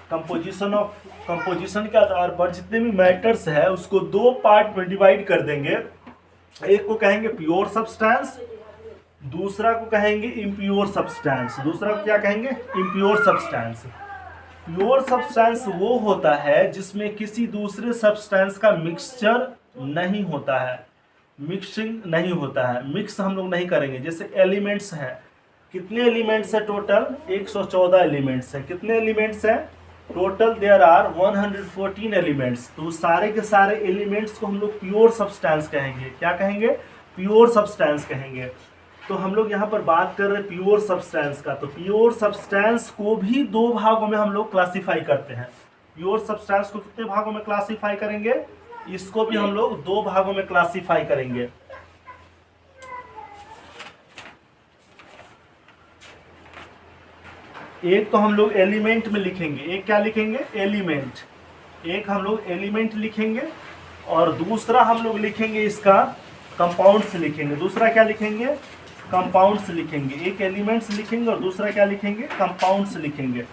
कंपोजिशन के आधार पर जितने भी मैटर्स है उसको दो पार्ट में डिवाइड कर देंगे। एक को कहेंगे प्योर सब्सटेंस, दूसरा को कहेंगे इम्प्योर सब्सटेंस। दूसरा को क्या कहेंगे, इम्प्योर सब्सटेंस। प्योर सब्सटेंस वो होता है जिसमें किसी दूसरे सब्सटेंस का मिक्सचर नहीं होता है, मिक्सिंग नहीं होता है, मिक्स हम लोग नहीं करेंगे। जैसे एलिमेंट्स हैं, कितने एलिमेंट्स है टोटल, 114 एलिमेंट्स है। कितने एलिमेंट्स है टोटल, देयर आर 114 एलिमेंट्स। तो सारे के सारे एलिमेंट्स को हम लोग प्योर सब्सटेंस कहेंगे। क्या कहेंगे, प्योर सब्सटेंस कहेंगे। तो हम लोग यहाँ पर बात कर रहे हैं प्योर सब्सटेंस का। तो प्योर सब्सटेंस को भी दो भागों में हम लोग क्लासिफाई करते हैं। प्योर सब्सटेंस को कितने भागों में क्लासिफाई करेंगे, इसको भी हम लोग दो भागों में क्लासिफाई करेंगे। एक तो हम लोग एलिमेंट में लिखेंगे, एक क्या लिखेंगे, एलिमेंट। एक हम लोग एलिमेंट लिखेंगे और दूसरा हम लोग लिखेंगे इसका कंपाउंड्स लिखेंगे। दूसरा क्या लिखेंगे, कंपाउंड्स लिखेंगे। एक एलिमेंट्स लिखेंगे और दूसरा क्या लिखेंगे, कंपाउंड्स लिखेंगे।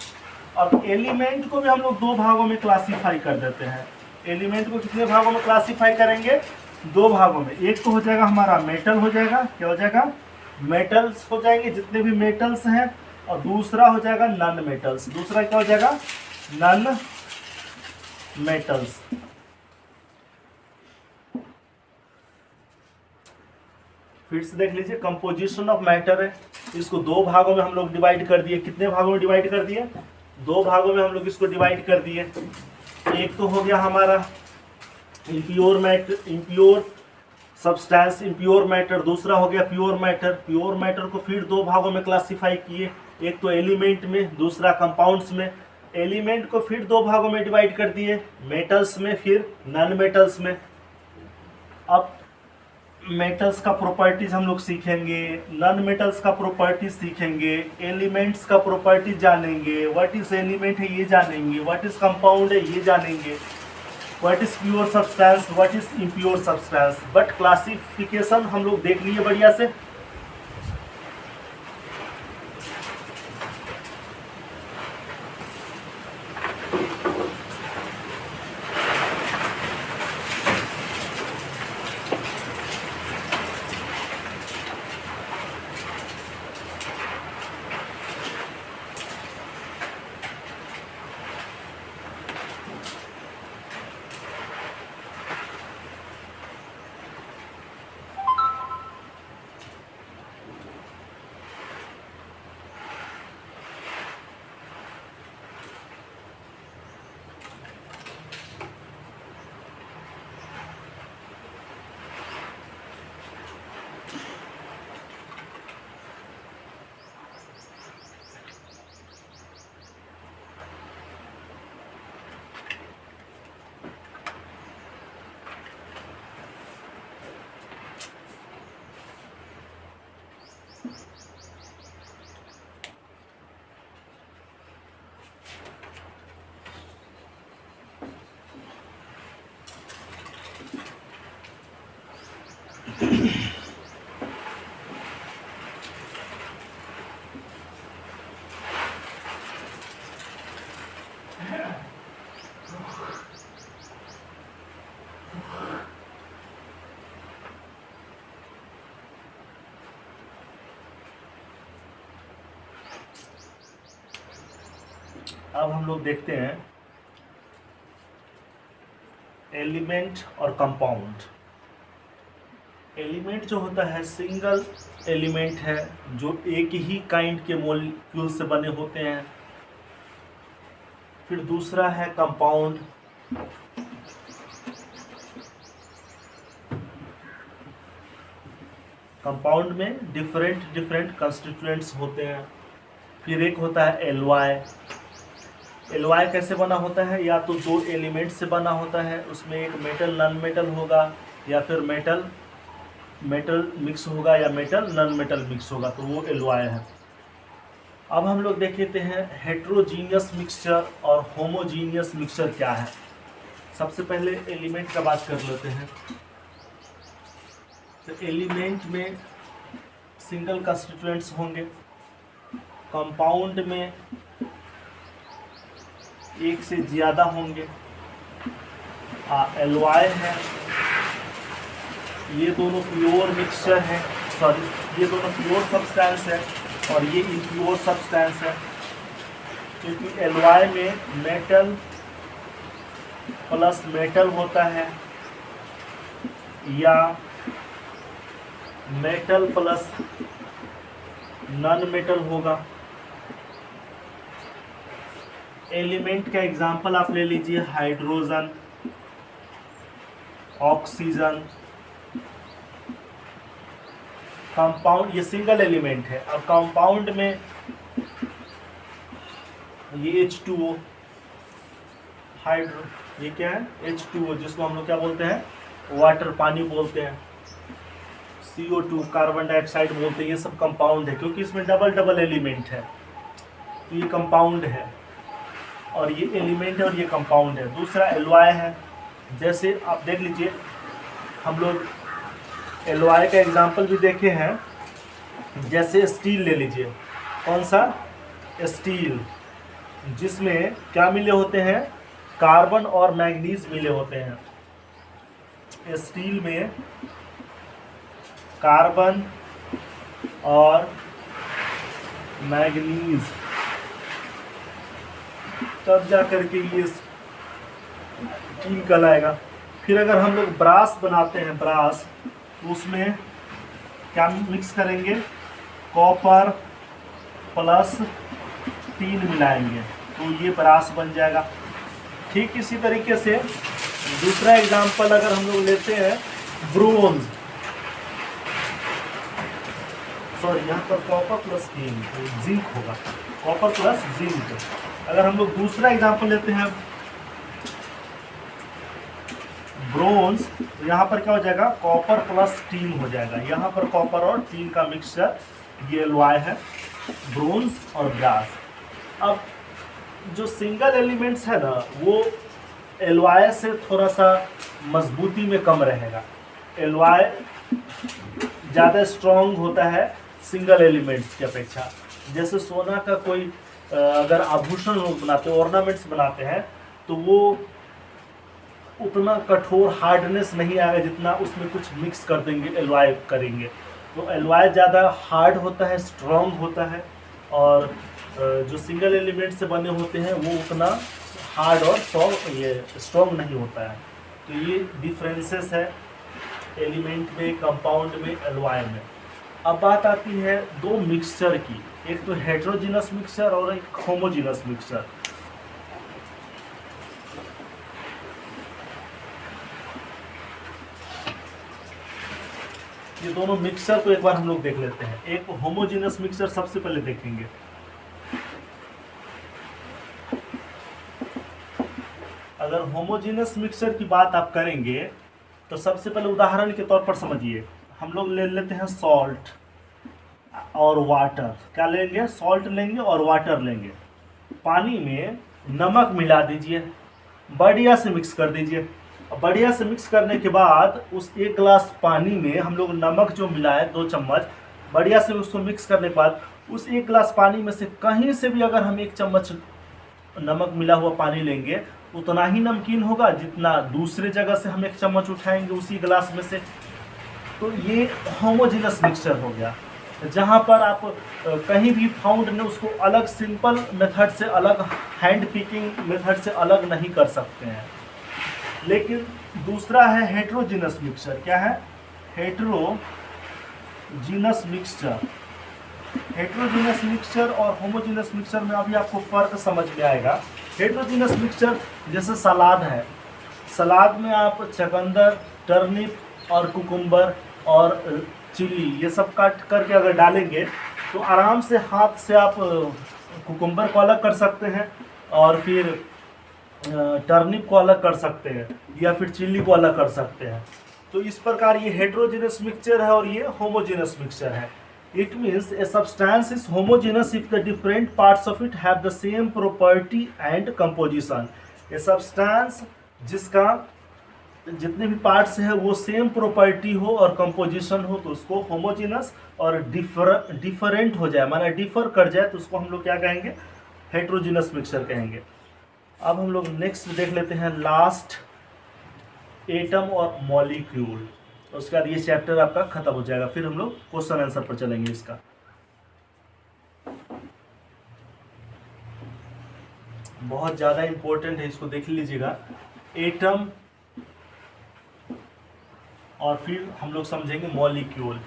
अब एलिमेंट को भी हम लोग दो भागों में क्लासिफाई कर देते हैं। एलिमेंट को कितने भागों में क्लासिफाई करेंगे, दो भागों में। एक तो हो जाएगा हमारा मेटल हो जाएगा, क्या हो जाएगा, मेटल्स हो जाएंगे जितने भी मेटल्स हैं, और दूसरा हो जाएगा नॉन मेटल्स। दूसरा क्या हो जाएगा, नॉन मेटल्स। फिर से देख लीजिए, कंपोजिशन ऑफ मैटर है, इसको दो भागों में हम लोग डिवाइड कर दिए। कितने भागों में डिवाइड कर दिए, दो भागों में हम लोग इसको डिवाइड कर दिए। एक तो हो गया हमारा impure matter, impure substance, impure matter. दूसरा हो गया प्योर मैटर। प्योर मैटर को फिर दो भागों में क्लासिफाई किए, एक तो एलिमेंट में, दूसरा कंपाउंड्स में। एलिमेंट को फिर दो भागों में डिवाइड कर दिए, मेटल्स में फिर नॉन मेटल्स में। अब मेटल्स का प्रॉपर्टीज हम लोग सीखेंगे, नॉन मेटल्स का प्रॉपर्टीज सीखेंगे, एलिमेंट्स का प्रॉपर्टीज जानेंगे, व्हाट इज एलिमेंट है ये जानेंगे, व्हाट इज कंपाउंड है ये जानेंगे, what is pure substance, what is impure substance. But classification हम लोग देख लिए बढ़िया से। अब हम लोग देखते हैं एलिमेंट और कंपाउंड। एलिमेंट जो होता है सिंगल एलिमेंट है जो एक ही काइंड के मॉलिक्यूल से बने होते हैं। फिर दूसरा है कंपाउंड। कंपाउंड में डिफरेंट डिफरेंट कंस्टिट्यूएंट्स होते हैं। फिर एक होता है एलवाई। एलवाई कैसे बना होता है? या तो दो एलिमेंट से बना होता है, उसमें एक मेटल नॉन मेटल होगा, या फिर मेटल मेटल मिक्स होगा, या मेटल नॉन मेटल मिक्स होगा, तो वो एलवाई है। अब हम लोग देख लेते हैं हेट्रोजीनियस मिक्सचर और होमोजीनियस मिक्सचर क्या है। सबसे पहले एलिमेंट का बात कर लेते हैं। तो एलिमेंट में सिंगल कंस्टिट्यूएंट्स होंगे, कंपाउंड में एक से ज़्यादा होंगे, एलवाई है, ये दोनों प्योर मिक्सचर है, सॉरी ये दोनों प्योर सब्सटेंस है और ये इम्प्योर सब्सटेंस है। क्योंकि एलवाई में मेटल प्लस मेटल होता है या मेटल प्लस नॉन मेटल होगा। एलिमेंट का एग्जांपल आप ले लीजिए, हाइड्रोजन, ऑक्सीजन। कंपाउंड ये सिंगल एलिमेंट है। अब कंपाउंड में ये H2O, हाइड्रो ये क्या है? H2O, जिसको हम लोग क्या बोलते हैं? वाटर, पानी बोलते हैं। CO2 कार्बन डाइऑक्साइड बोलते हैं। ये सब कंपाउंड है क्योंकि इसमें डबल डबल एलिमेंट है, तो ये कंपाउंड है। और ये एलिमेंट है और ये कंपाउंड है। दूसरा एलवाई है। जैसे आप देख लीजिए, हम लोग एलवाई का एग्जांपल भी देखे हैं। जैसे स्टील ले लीजिए, कौन सा? स्टील, जिसमें क्या मिले होते हैं? कार्बन और मैग्नीज मिले होते हैं। स्टील में कार्बन और मैग्नीज, तब जा करके ये स्टील कहलाएगा। फिर अगर हम लोग ब्रास बनाते हैं, ब्रास, तो उसमें क्या मिक्स करेंगे? कॉपर प्लस टीन मिलाएंगे, तो ये ब्रास बन जाएगा। ठीक इसी तरीके से दूसरा एग्जांपल अगर हम लोग लेते हैं, ब्रोंज, सॉरी यहाँ पर कॉपर प्लस टीन, जिंक होगा, कॉपर प्लस जिंक। अगर हम लोग दूसरा एग्जांपल लेते हैं ब्रोंज, तो यहाँ पर क्या हो जाएगा? कॉपर प्लस टीन हो जाएगा। यहाँ पर कॉपर और टीन का मिक्सचर, ये एलवाई है, ब्रोंज और ब्रास। अब जो सिंगल एलिमेंट्स है ना, वो एलवाई से थोड़ा सा मजबूती में कम रहेगा। एलवाई ज़्यादा स्ट्रॉन्ग होता है सिंगल एलिमेंट्स की अपेक्षा। जैसे सोना का कोई अगर आभूषण लोग बनाते हैं, ऑर्नामेंट्स बनाते हैं, तो वो उतना कठोर हार्डनेस नहीं आएगा जितना उसमें कुछ मिक्स कर देंगे, एलवाई करेंगे। तो एलवाई ज़्यादा हार्ड होता है, स्ट्रॉन्ग होता है, और जो सिंगल एलिमेंट से बने होते हैं वो उतना हार्ड और स्ट्रॉन्ग नहीं होता है। तो ये डिफरेंसेस है एलिमेंट में, कंपाउंड में, एलवाई में। अब बात आती है दो मिक्सचर की, एक तो हेट्रोजीनस मिक्सचर और एक होमोजीनस मिक्सचर। ये दोनों मिक्सचर को एक बार हम लोग देख लेते हैं। एक होमोजीनस मिक्सचर सबसे पहले देखेंगे। अगर होमोजीनस मिक्सचर की बात आप करेंगे तो सबसे पहले उदाहरण के तौर पर समझिए, हम लोग ले लेते हैं सॉल्ट और वाटर। क्या लेंगे? सॉल्ट लेंगे और वाटर लेंगे। पानी में नमक मिला दीजिए, बढ़िया से मिक्स कर दीजिए। बढ़िया से मिक्स करने के बाद उस एक गिलास पानी में हम लोग नमक जो मिलाए 2 चम्मच, बढ़िया से उसको मिक्स करने के बाद उस एक गिलास पानी में से कहीं से भी अगर हम 1 चम्मच नमक मिला हुआ पानी लेंगे, उतना ही नमकीन होगा जितना दूसरे जगह से हम 1 चम्मच उठाएंगे उसी गिलास में से। तो ये होमोजीनस मिक्सचर हो गया। जहाँ पर आप कहीं भी फाउंड ने उसको अलग सिंपल मेथड से अलग, हैंड पिकिंग मेथड से अलग नहीं कर सकते हैं। लेकिन दूसरा है हेट्रोजीनस मिक्सचर। क्या है? Heterogeneous mixture. हेट्रोजीनस मिक्सचर और होमोजीनस मिक्सचर में अभी आपको फ़र्क समझ में आएगा। हेट्रोजीनस मिक्सचर जैसे सलाद है, सलाद में आप चकंदर, टर्निप और कुकुम्बर और चिल्ली ये सब काट करके अगर डालेंगे तो आराम से हाथ से आप कुकुम्बर को अलग कर सकते हैं और फिर टर्निप को अलग कर सकते हैं या फिर चिल्ली को अलग कर सकते हैं। तो इस प्रकार ये हेट्रोजीनस मिक्सचर है और ये होमोजीनस मिक्सचर है। It means a substance is homogeneous if the different parts of it have the same property and composition. A substance जिसका जितने भी पार्ट्स है वो सेम प्रॉपर्टी हो और कंपोजिशन हो तो उसको होमोजेनस, और डिफरेंट हो जाए माना डिफर कर जाए तो उसको हम लोग क्या कहेंगे? हेट्रोजीनस मिक्सचर कहेंगे। अब हम लोग नेक्स्ट देख लेते हैं लास्ट, एटम और मॉलिक्यूल। उसके बाद ये चैप्टर आपका खत्म हो जाएगा, फिर हम लोग क्वेश्चन आंसर पर चलेंगे। इसका बहुत ज़्यादा इंपॉर्टेंट है, इसको देख लीजिएगा। एटम और फिर हम लोग समझेंगे मॉलिक्यूल।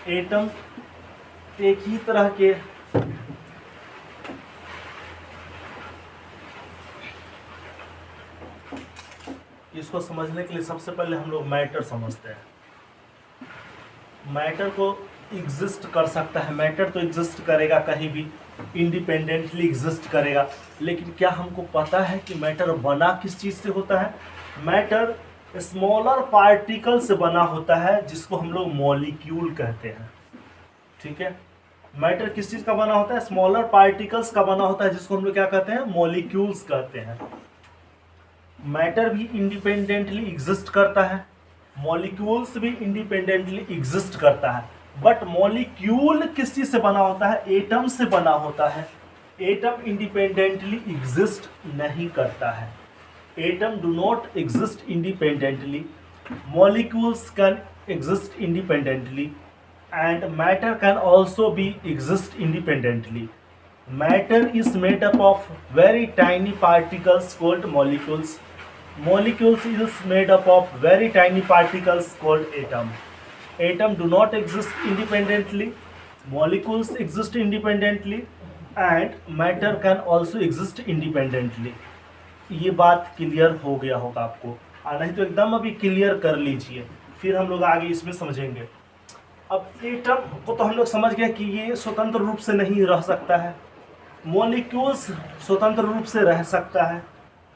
एटम एक ही तरह के इसको समझने के लिए सबसे पहले हम लोग मैटर समझते हैं। मैटर को एग्जिस्ट कर सकता है, मैटर तो एग्जिस्ट करेगा, कहीं भी इंडिपेंडेंटली एग्जिस्ट करेगा। लेकिन क्या हमको पता है कि मैटर बना किस चीज़ से होता है? मैटर स्मॉलर पार्टिकल से बना होता है जिसको हम लोग मॉलिक्यूल कहते हैं। ठीक है, मैटर किस चीज़ का बना होता है? स्मॉलर पार्टिकल्स का बना होता है जिसको हम लोग क्या कहते हैं? मॉलिक्यूल्स कहते हैं। मैटर भी इंडिपेंडेंटली एग्जिस्ट करता है, मॉलिक्यूल्स भी इंडिपेंडेंटली एग्जिस्ट करता है। बट मॉलिक्यूल किस चीज़ से बना होता है? एटम से बना होता है। एटम इंडिपेंडेंटली एग्जिस्ट नहीं करता है। Atom do not exist independently, molecules can exist independently and matter can also be exist independently. Matter is made up of very tiny particles called molecules. Molecules is made up of very tiny particles called atom. Atom do not exist independently, molecules exist independently and matter can also exist independently. ये बात clear हो गया होगा आपको, नहीं तो एकदम अभी क्लियर कर लीजिए, फिर हम लोग आगे इसमें समझेंगे। अब एटम को तो हम लोग समझ गए कि ये स्वतंत्र रूप से नहीं रह सकता है, मॉलिक्यूल्स स्वतंत्र रूप से रह सकता है,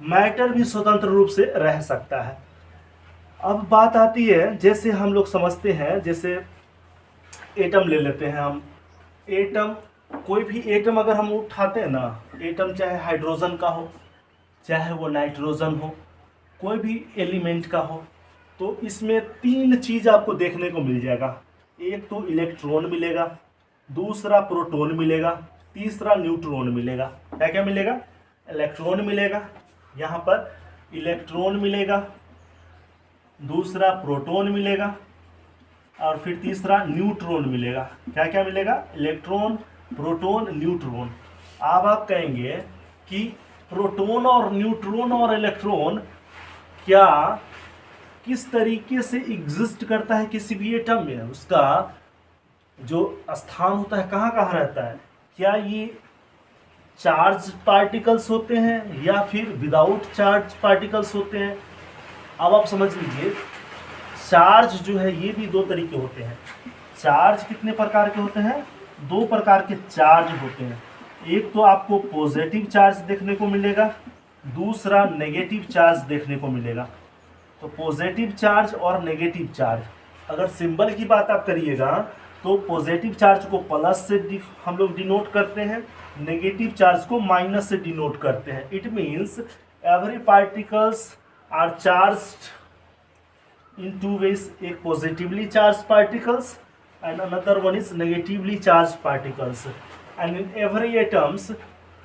मैटर भी स्वतंत्र रूप से रह सकता है। अब बात आती है, जैसे हम लोग समझते हैं, जैसे एटम ले लेते हैं हम। एटम, कोई भी एटम अगर हम उठाते हैं ना, एटम चाहे हाइड्रोजन का हो, चाहे वो नाइट्रोजन हो, कोई भी एलिमेंट का हो, तो इसमें तीन चीज़ आपको देखने को मिल जाएगा। एक तो इलेक्ट्रॉन मिलेगा, दूसरा प्रोटॉन मिलेगा, तीसरा न्यूट्रॉन मिलेगा। क्या क्या मिलेगा? इलेक्ट्रॉन मिलेगा, यहाँ पर इलेक्ट्रॉन मिलेगा, दूसरा प्रोटॉन मिलेगा और फिर तीसरा न्यूट्रॉन मिलेगा। क्या क्या मिलेगा? Electron, proton, neutron. अब आप कहेंगे कि प्रोटॉन और न्यूट्रॉन और इलेक्ट्रॉन क्या किस तरीके से एग्जिस्ट करता है किसी भी एटम में, उसका जो स्थान होता है कहाँ कहाँ रहता है? क्या ये चार्ज पार्टिकल्स होते हैं या फिर विदाउट चार्ज पार्टिकल्स होते हैं? अब आप समझ लीजिए, चार्ज जो है ये भी दो तरीके होते हैं। चार्ज कितने प्रकार के होते हैं? दो प्रकार के चार्ज होते हैं। एक तो आपको पॉजिटिव चार्ज देखने को मिलेगा, दूसरा नेगेटिव चार्ज देखने को मिलेगा। तो पॉजिटिव चार्ज और नेगेटिव चार्ज, अगर सिंबल की बात आप करिएगा तो पॉजिटिव चार्ज को प्लस से हम लोग डिनोट करते हैं, नेगेटिव चार्ज को माइनस से डिनोट करते हैं। It means every particles are charged in two ways, एक positively charge particles and another one is negatively charge particles. And in every atoms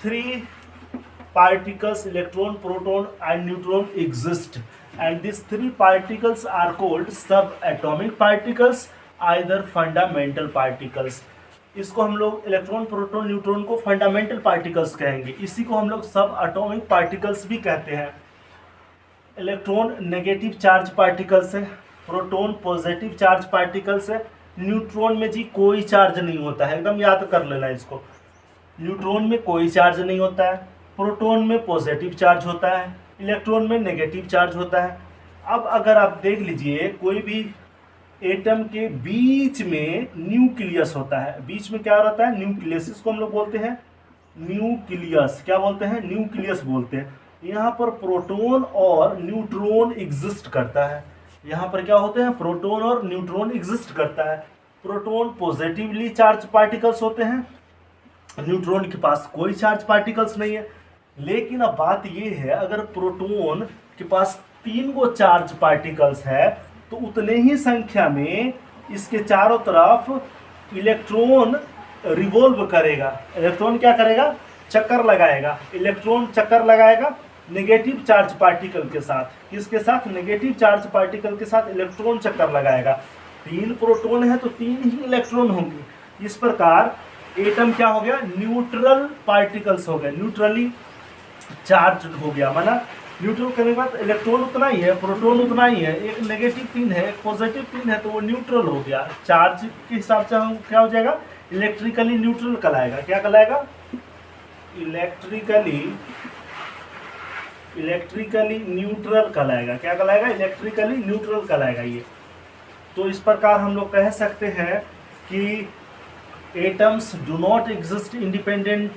three particles, electron, proton and neutron exist and these three particles are called subatomic particles, either fundamental particles. इसको हम लोग electron proton neutron को fundamental particles कहेंगे, इसी को हम लोग सब एटॉमिक पार्टिकल्स भी कहते हैं। इलेक्ट्रॉन नेगेटिव चार्ज पार्टिकल्स है, प्रोटॉन पॉजिटिव चार्ज पार्टिकल्स है, न्यूट्रॉन में जी कोई चार्ज नहीं होता है, एकदम याद कर लेना इसको। न्यूट्रॉन में कोई चार्ज नहीं होता है, प्रोटॉन में पॉजिटिव चार्ज होता है, इलेक्ट्रॉन में नेगेटिव चार्ज होता है। अब अगर आप देख लीजिए कोई भी एटम के बीच में न्यूक्लियस होता है, बीच में क्या रहता है, न्यूक्लियस, इसको हम लोग बोलते हैं न्यूक्लियस। क्या बोलते हैं, न्यूक्लियस बोलते हैं। यहाँ पर प्रोटॉन और न्यूट्रॉन एग्जिस्ट करता है, यहाँ पर क्या होते हैं, प्रोटॉन और न्यूट्रॉन एग्जिस्ट करता है। प्रोटॉन पॉजिटिवली चार्ज पार्टिकल्स होते हैं, न्यूट्रॉन के पास कोई चार्ज पार्टिकल्स नहीं है। लेकिन अब बात ये है, अगर प्रोटॉन के पास 3 गो चार्ज पार्टिकल्स है तो उतने ही संख्या में इसके चारों तरफ इलेक्ट्रॉन रिवॉल्व करेगा। इलेक्ट्रॉन क्या करेगा, चक्कर लगाएगा। इलेक्ट्रॉन चक्कर लगाएगा नेगेटिव चार्ज पार्टिकल के साथ। किसके साथ, नेगेटिव चार्ज पार्टिकल के साथ इलेक्ट्रॉन चक्कर लगाएगा। 3 प्रोटॉन है तो 3 ही इलेक्ट्रॉन होंगे। इस प्रकार एटम क्या हो गया, न्यूट्रल पार्टिकल्स हो गए, न्यूट्रली चार्ज हो गया। माना न्यूट्रल करने के बाद इलेक्ट्रॉन उतना ही है, प्रोटॉन उतना ही है, एक नेगेटिव 3 है, एक पॉजिटिव 3 है, तो वो न्यूट्रल हो गया। चार्ज के हिसाब से हम क्या हो जाएगा, इलेक्ट्रिकली न्यूट्रल कहलाएगा। क्या कहलाएगा, इलेक्ट्रिकली न्यूट्रल कहलाएगा। क्या कहलाएगा, इलेक्ट्रिकली न्यूट्रल कहलाएगा ये। तो इस प्रकार हम लोग कह सकते हैं कि atoms do not exist independent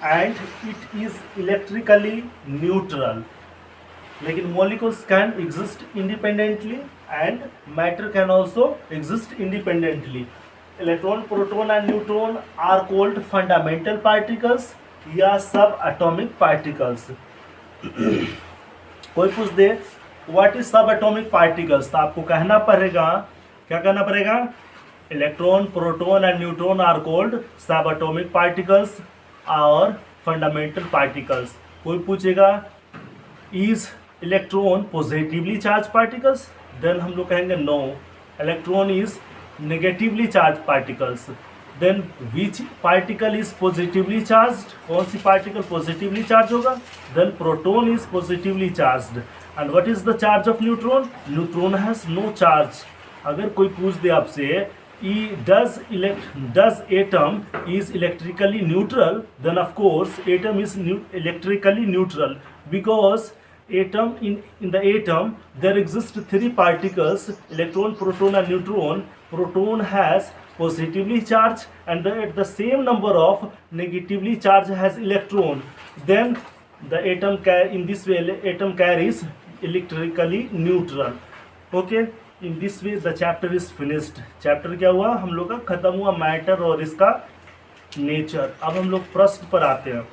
and it is electrically neutral, लेकिन molecules can exist independently and matter can also exist independently. Electron, proton and neutron are called fundamental particles या subatomic particles. कोई पूछ दे what is subatomic particles, तो आपको कहना पड़ेगा, क्या कहना पड़ेगा, electron, proton and neutron are called subatomic particles और फंडामेंटल पार्टिकल्स। कोई पूछेगा is electron positively charge particles, then हम लोग कहेंगे no, electron is negatively charge particles. Then which particle is positively charged, कौन सी पार्टिकल पॉजिटिवली चार्ज होगा, then proton is positively charged. And what is the charge of neutron, neutron has no charge. अगर कोई पूछ दे आपसे does atom is electrically neutral, then of course atom is electrically neutral, because atom in the atom there exist 3 particles, electron, proton and neutron. Proton has positively charged and the same number of negatively charged has electron. Then the atom in this way atom carries electrically neutral. Okay, in this way the chapter is finished. Chapter क्या हुआ, हम लोग का खत्म हुआ, matter और इसका nature. अब हम लोग प्रश्न पर आते हैं।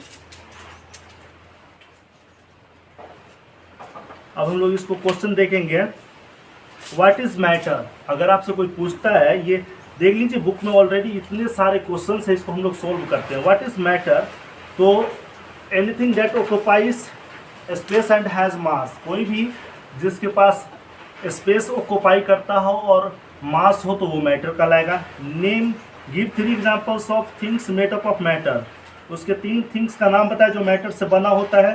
अब हम लोग इसको क्वेश्चन देखेंगे। व्हाट इज मैटर, अगर आपसे कोई पूछता है, ये देख लीजिए बुक में ऑलरेडी इतने सारे क्वेश्चन है, इसको हम लोग सोल्व करते हैं। व्हाट इज मैटर, तो anything that occupies space and has मास, कोई भी जिसके पास स्पेस ऑक्युपाई करता हो और मास हो तो वो मैटर कहलाएगा। Name, give 3 examples of things made up of matter, उसके 3 थिंग्स का नाम बताए जो मैटर से बना होता है।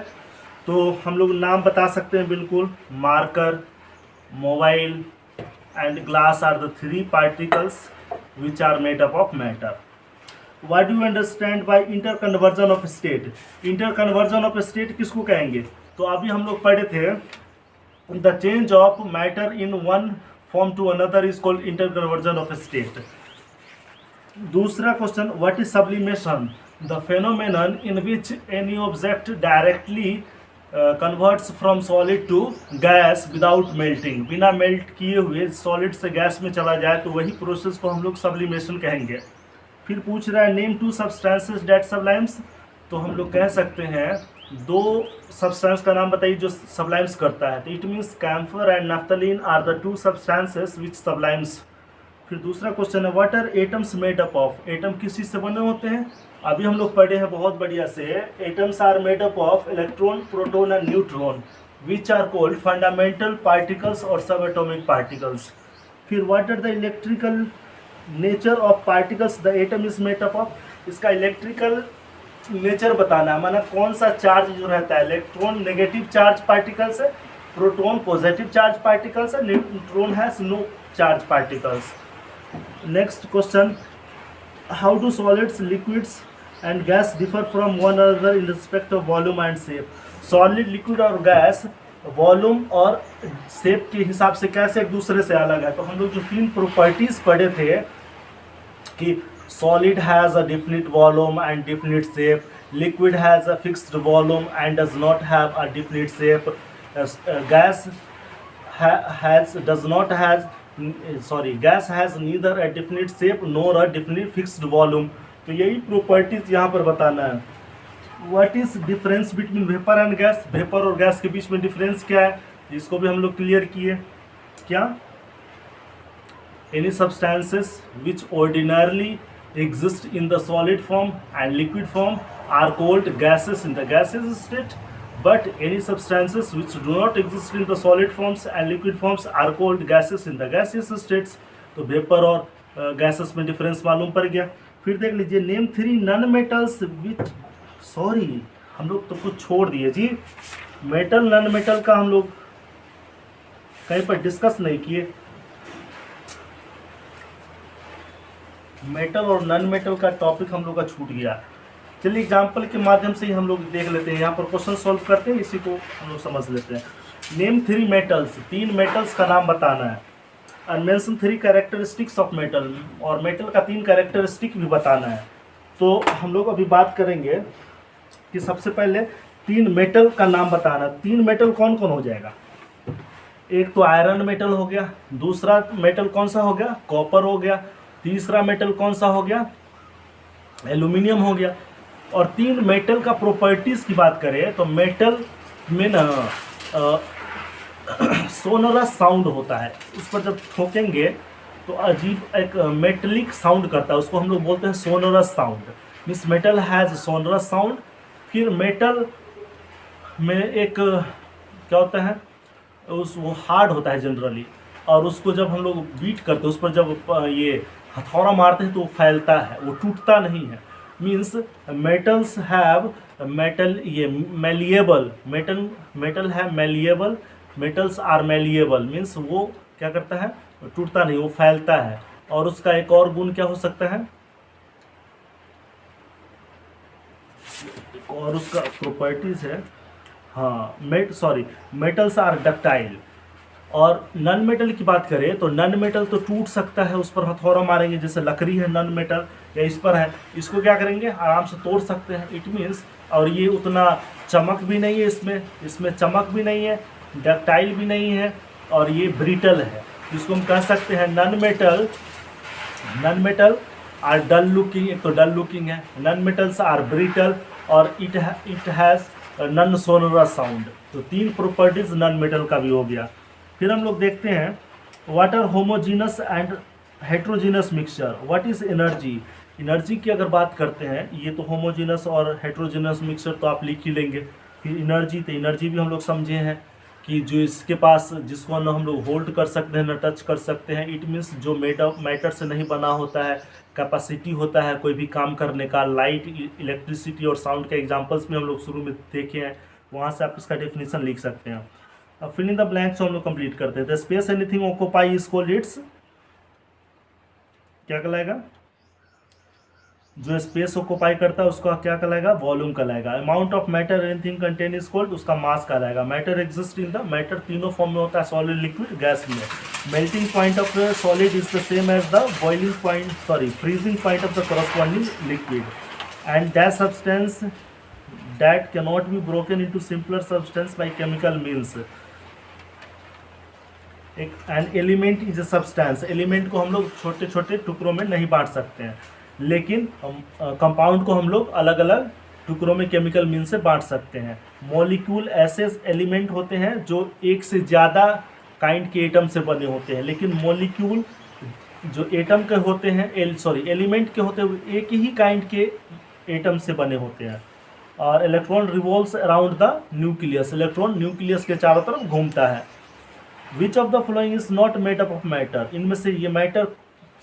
तो हम लोग नाम बता सकते हैं बिल्कुल, marker, mobile and glass are the 3 particles which are made up of matter. What do you understand by interconversion of state, interconversion of state किसको कहेंगे, तो अभी हम लोग पढ़े थे the change of matter in one form to another is called interconversion of state. दूसरा question, what is sublimation, the phenomenon in which any object directly converts from solid to gas without melting, बिना melt किए हुए solid से gas में चला जाए, तो वही प्रोसेस को हम लोग सब्लिमेशन कहेंगे। फिर पूछ रहा है नेम 2 substances that sublimes, तो हम लोग कह सकते हैं 2 सब्सटेंस का नाम बताइए जो सब्लाइम्स करता है, तो it means camphor and naphthalene are the 2 substances which sublimes. फिर दूसरा क्वेश्चन है what are atoms made up of, atom किस चीज़ से बने होते हैं, अभी हम लोग पढ़े हैं बहुत बढ़िया से, atoms are made up of electron, proton and neutron. which are called fundamental particles or subatomic particles. फिर what are the electrical nature of particles the atom is made up of? इसका इलेक्ट्रिकल नेचर बताना है, माना कौन सा charge जो रहता है, इलेक्ट्रॉन नेगेटिव चार्ज पार्टिकल्स है, प्रोटॉन पॉजिटिव चार्ज पार्टिकल्स है, neutron has no charge particles. Next question, how do solids, liquids and gas differ from one another in respect of volume and shape? Solid, liquid और gas volume और shape के हिसाब से कैसे एक दूसरे से अलग है? तो हम लोग जो 3 प्रॉपर्टीज पढ़े थे कि solid has a definite volume and definite shape, liquid has a fixed volume and does not have a definite shape, gas has neither a definite shape nor a definite fixed volume. तो यही properties यहाँ पर बताना है. What is difference between vapour and gas? Vapour और gas के बीच में difference क्या है, इसको भी हम लोग क्लियर किए. क्या? any substances which ordinarily exist in the solid form and liquid form are called gases in the gaseous state, but any substances which do not exist in the solid forms and liquid forms are called gases in the gaseous states. तो vapour और gases में difference मालूम पड़ गया. फिर देख लीजिए, name 3 non metals which, sorry हम लोग तो कुछ छोड़ दिए जी, मेटल नॉन मेटल का हम लोग कहीं पर डिस्कस नहीं किए. मेटल और नॉन मेटल का टॉपिक हम लोग का छूट गया. चलिए एग्जाम्पल के माध्यम से ही हम लोग देख लेते हैं, यहाँ पर क्वेश्चन सॉल्व करते हैं, इसी को हम लोग समझ लेते हैं. नेम 3 मेटल्स, 3 मेटल्स का नाम बताना है. And mention 3 characteristics of metal, और मेटल का 3 कैरेक्टरिस्टिक भी बताना है. तो हम लोग अभी बात करेंगे कि सबसे पहले 3 मेटल का नाम बताना. 3 मेटल कौन कौन हो जाएगा? एक तो आयरन मेटल हो गया, दूसरा मेटल कौन सा हो गया? कॉपर हो गया, तीसरा मेटल कौन सा हो गया? एल्यूमिनियम हो गया. और 3 मेटल का प्रॉपर्टीज़ की बात करें तो मेटल में ना सोनरस साउंड होता है, उस पर जब ठोकेंगे तो अजीब एक मेटलिक साउंड करता है, उसको हम लोग बोलते हैं sonorous sound. Means metal has sonorous sound. फिर मेटल में एक क्या होता है, वो हार्ड होता है जनरली, और उसको जब हम लोग बीट करते हैं, उस पर जब ये हथौड़ा मारते हैं तो वो फैलता है, वो टूटता नहीं है. मीन्स मेटल्स हैव मेटल, ये मेलिएबल, मेटल है malleable, metals are malleable. Means वो क्या करता है, टूटता नहीं, वो फैलता है. और उसका एक और गुण क्या हो सकता है, और उसका प्रॉपर्टीज है, हाँ मेटल्स आर डक्टाइल. और नॉन मेटल की बात करें तो नॉन मेटल तो टूट सकता है, उस पर हथौड़ा मारेंगे, जैसे लकड़ी है नॉन मेटल, या इस पर है, इसको क्या करेंगे, आराम से तोड़ सकते हैं. इट मीन्स, और ये उतना चमक भी नहीं है, इसमें चमक भी नहीं है, डक्टाइल भी नहीं है, और ये ब्रिटल है. जिसको हम कह सकते हैं non metal are dull looking. एक तो डल लुकिंग है, नॉन मेटल्स आर ब्रिटल, और it has non sonorous sound. तो 3 प्रॉपर्टीज नॉन मेटल का भी हो गया. फिर हम लोग देखते हैं what are homogeneous and heterogeneous mixture. What is energy? Energy की अगर बात करते हैं, ये तो होमोजीनस और हेट्रोजीनस मिक्सचर तो आप लिख ही लेंगे. फिर एनर्जी, तो एनर्जी भी हम लोग समझे हैं कि जो इसके पास, जिसको न हम लोग होल्ड कर सकते हैं न टच कर सकते हैं. इट मीन्स जो मैटर से नहीं बना होता है, कैपेसिटी होता है कोई भी काम करने का. लाइट, इलेक्ट्रिसिटी और साउंड के एग्जांपल्स में हम लोग शुरू में देखे हैं, वहाँ से आप इसका डेफिनेशन लिख सकते हैं. अब फिल इन द ब्लैंक्स हम लोग कंप्लीट करते हैं. The space anything occupy is called its, क्या कहलाएगा? जो स्पेस ऑक्यूपाई करता है उसका क्या कहलाएगा? वॉल्यूम कहलाएगा. Amount of matter anything contain is called, उसका मास कहलाएगा. Matter exist in the, matter तीनों फॉर्म में होता है, सॉलिड, लिक्विड, गैस में. Melting point of solid is the same as the boiling point, freezing point of the corresponding liquid. And that substance that cannot be broken into simpler substance by chemical means. An element is a substance. Element को हम लोग छोटे छोटे टुकड़ों में नहीं बांट सकते हैं, लेकिन कंपाउंड को हम लोग अलग अलग टुकड़ों में केमिकल मीन से बांट सकते हैं. मॉलिक्यूल ऐसे एलिमेंट होते हैं जो एक से ज़्यादा काइंड के एटम से बने होते हैं, लेकिन मॉलिक्यूल जो एटम के होते हैं, एलिमेंट के होते हैं, एक ही काइंड के एटम से बने होते हैं. और electron revolves around the nucleus, electron nucleus के चारों तरफ घूमता है। Which of the following is not made up of matter, इनमें से ये मैटर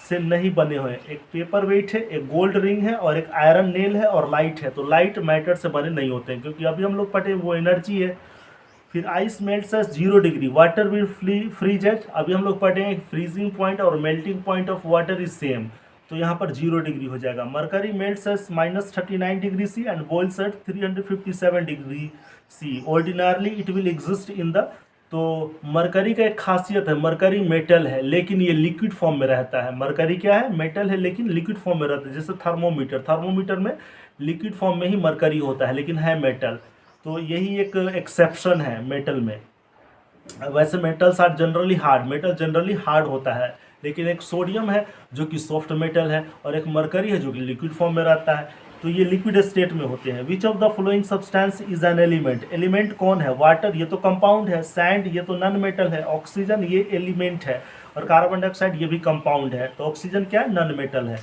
से नहीं बने हुए, एक पेपर वेट है, एक गोल्ड रिंग है और एक आयरन नेल है और लाइट है। तो लाइट मैटर से बने नहीं होते हैं, क्योंकि अभी हम लोग पढ़े वो एनर्जी है। फिर ice melts at 0 degree, water will freeze at, अभी हम लोग पढ़े हैं फ्रीजिंग पॉइंट और melting point of water is same, तो यहाँ पर 0 डिग्री हो जाएगा। Mercury melts at -39 degree C and boils at 357 degree C, ordinarily it will exist in the, तो मरकरी का एक खासियत है, मरकरी मेटल है लेकिन ये लिक्विड फॉर्म में रहता है। मरकरी क्या है, मेटल है लेकिन लिक्विड फॉर्म में रहता है, जैसे थर्मोमीटर, थर्मोमीटर में लिक्विड फॉर्म में ही मरकरी होता है लेकिन है मेटल, तो यही एक एक्सेप्शन है मेटल में। वैसे metals are generally hard, metal generally hard होता है, लेकिन एक सोडियम है जो कि सॉफ्ट मेटल है और एक मरकरी है जो कि लिक्विड फॉर्म में रहता है, तो ये लिक्विड स्टेट में होते हैं। Which of the following substance is an element, element कौन है, वाटर ये तो कंपाउंड है, सैंड ये तो नॉन मेटल है, ऑक्सीजन ये एलिमेंट है और कार्बन डाइऑक्साइड ये भी कंपाउंड है, तो ऑक्सीजन क्या है, नॉन मेटल है।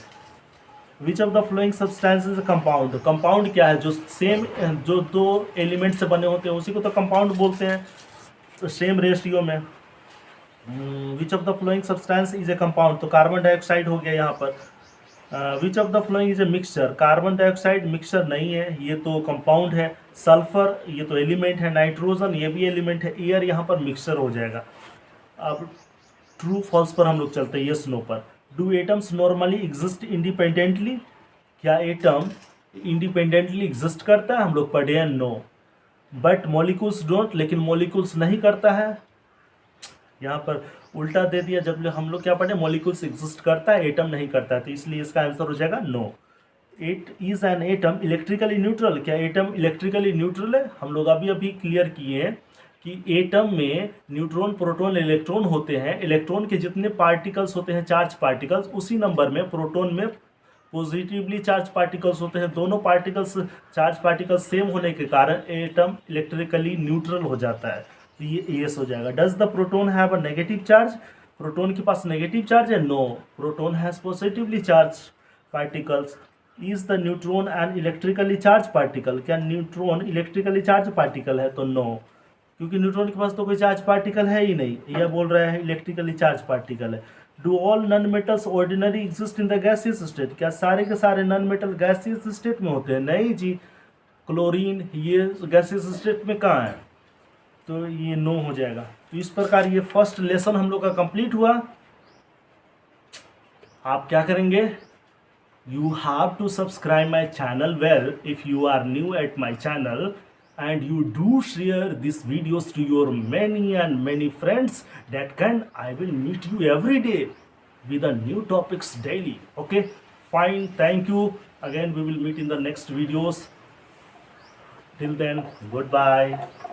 Which of the flowing substance is compound, compound क्या है, जो सेम, जो दो एलिमेंट से बने होते हैं उसी को तो कंपाउंड बोलते हैं, तो सेम रेशियो में। Which of the flowing substance is a compound, तो कार्बन डाइऑक्साइड हो गया यहाँ पर। Which of the following is a mixture, carbon dioxide mixture नहीं है, ये तो कंपाउंड है। सल्फर ये तो एलिमेंट है, नाइट्रोजन ये भी एलिमेंट है, एयर यहाँ पर मिक्सचर हो जाएगा। अब ट्रू फॉल्स पर हम लोग चलते हैं, यस नो पर। Do atoms normally exist independently, क्या एटम इंडिपेंडेंटली एग्जिस्ट करता है, हम लोग पढ़े हैं नो। बट मॉलिक्यूल्स डोंट, लेकिन मॉलिक्यूल्स नहीं करता है, यहाँ पर उल्टा दे दिया, जब हम लोग क्या पढ़े, मॉलिक्यूल्स एग्जिस्ट करता है, एटम नहीं करता है, तो इसलिए इसका आंसर हो जाएगा no. It is an atom electrically neutral, क्या एटम इलेक्ट्रिकली न्यूट्रल है, हम लोग अभी अभी क्लियर किए हैं कि एटम में न्यूट्रॉन प्रोटॉन इलेक्ट्रॉन होते हैं, इलेक्ट्रॉन के जितने पार्टिकल्स होते हैं चार्ज पार्टिकल्स, उसी नंबर में प्रोटॉन में पॉजिटिवली चार्ज पार्टिकल्स होते हैं, दोनों पार्टिकल्स चार्ज पार्टिकल्स सेम होने के कारण एटम इलेक्ट्रिकली न्यूट्रल हो जाता है, तो ये यस हो जाएगा। Does the proton have a negative charge, proton के पास नेगेटिव चार्ज है, no, proton has positively charge particles. Is the neutron an electrically charge particle, क्या न्यूट्रॉन इलेक्ट्रिकली चार्ज पार्टिकल है, तो नो, क्योंकि न्यूट्रॉन के पास तो कोई चार्ज पार्टिकल है ही नहीं, यह बोल रहा है इलेक्ट्रिकली चार्ज पार्टिकल है। Do all non metals ordinary exist in the gaseous state, क्या सारे के सारे नॉन मेटल गैसियस स्टेट में होते हैं, नहीं जी, क्लोरीन ये गैसियस स्टेट में कहाँ है, तो ये नो हो जाएगा। तो इस प्रकार ये फर्स्ट लेसन हम लोग का कंप्लीट हुआ। आप क्या करेंगे, you have to subscribe my channel well if you are new at my channel, and you do share these videos to your many and many friends, that can I will meet you every day with the new topics daily. Okay, fine, thank you again, we will meet in the next videos. Till then, goodbye.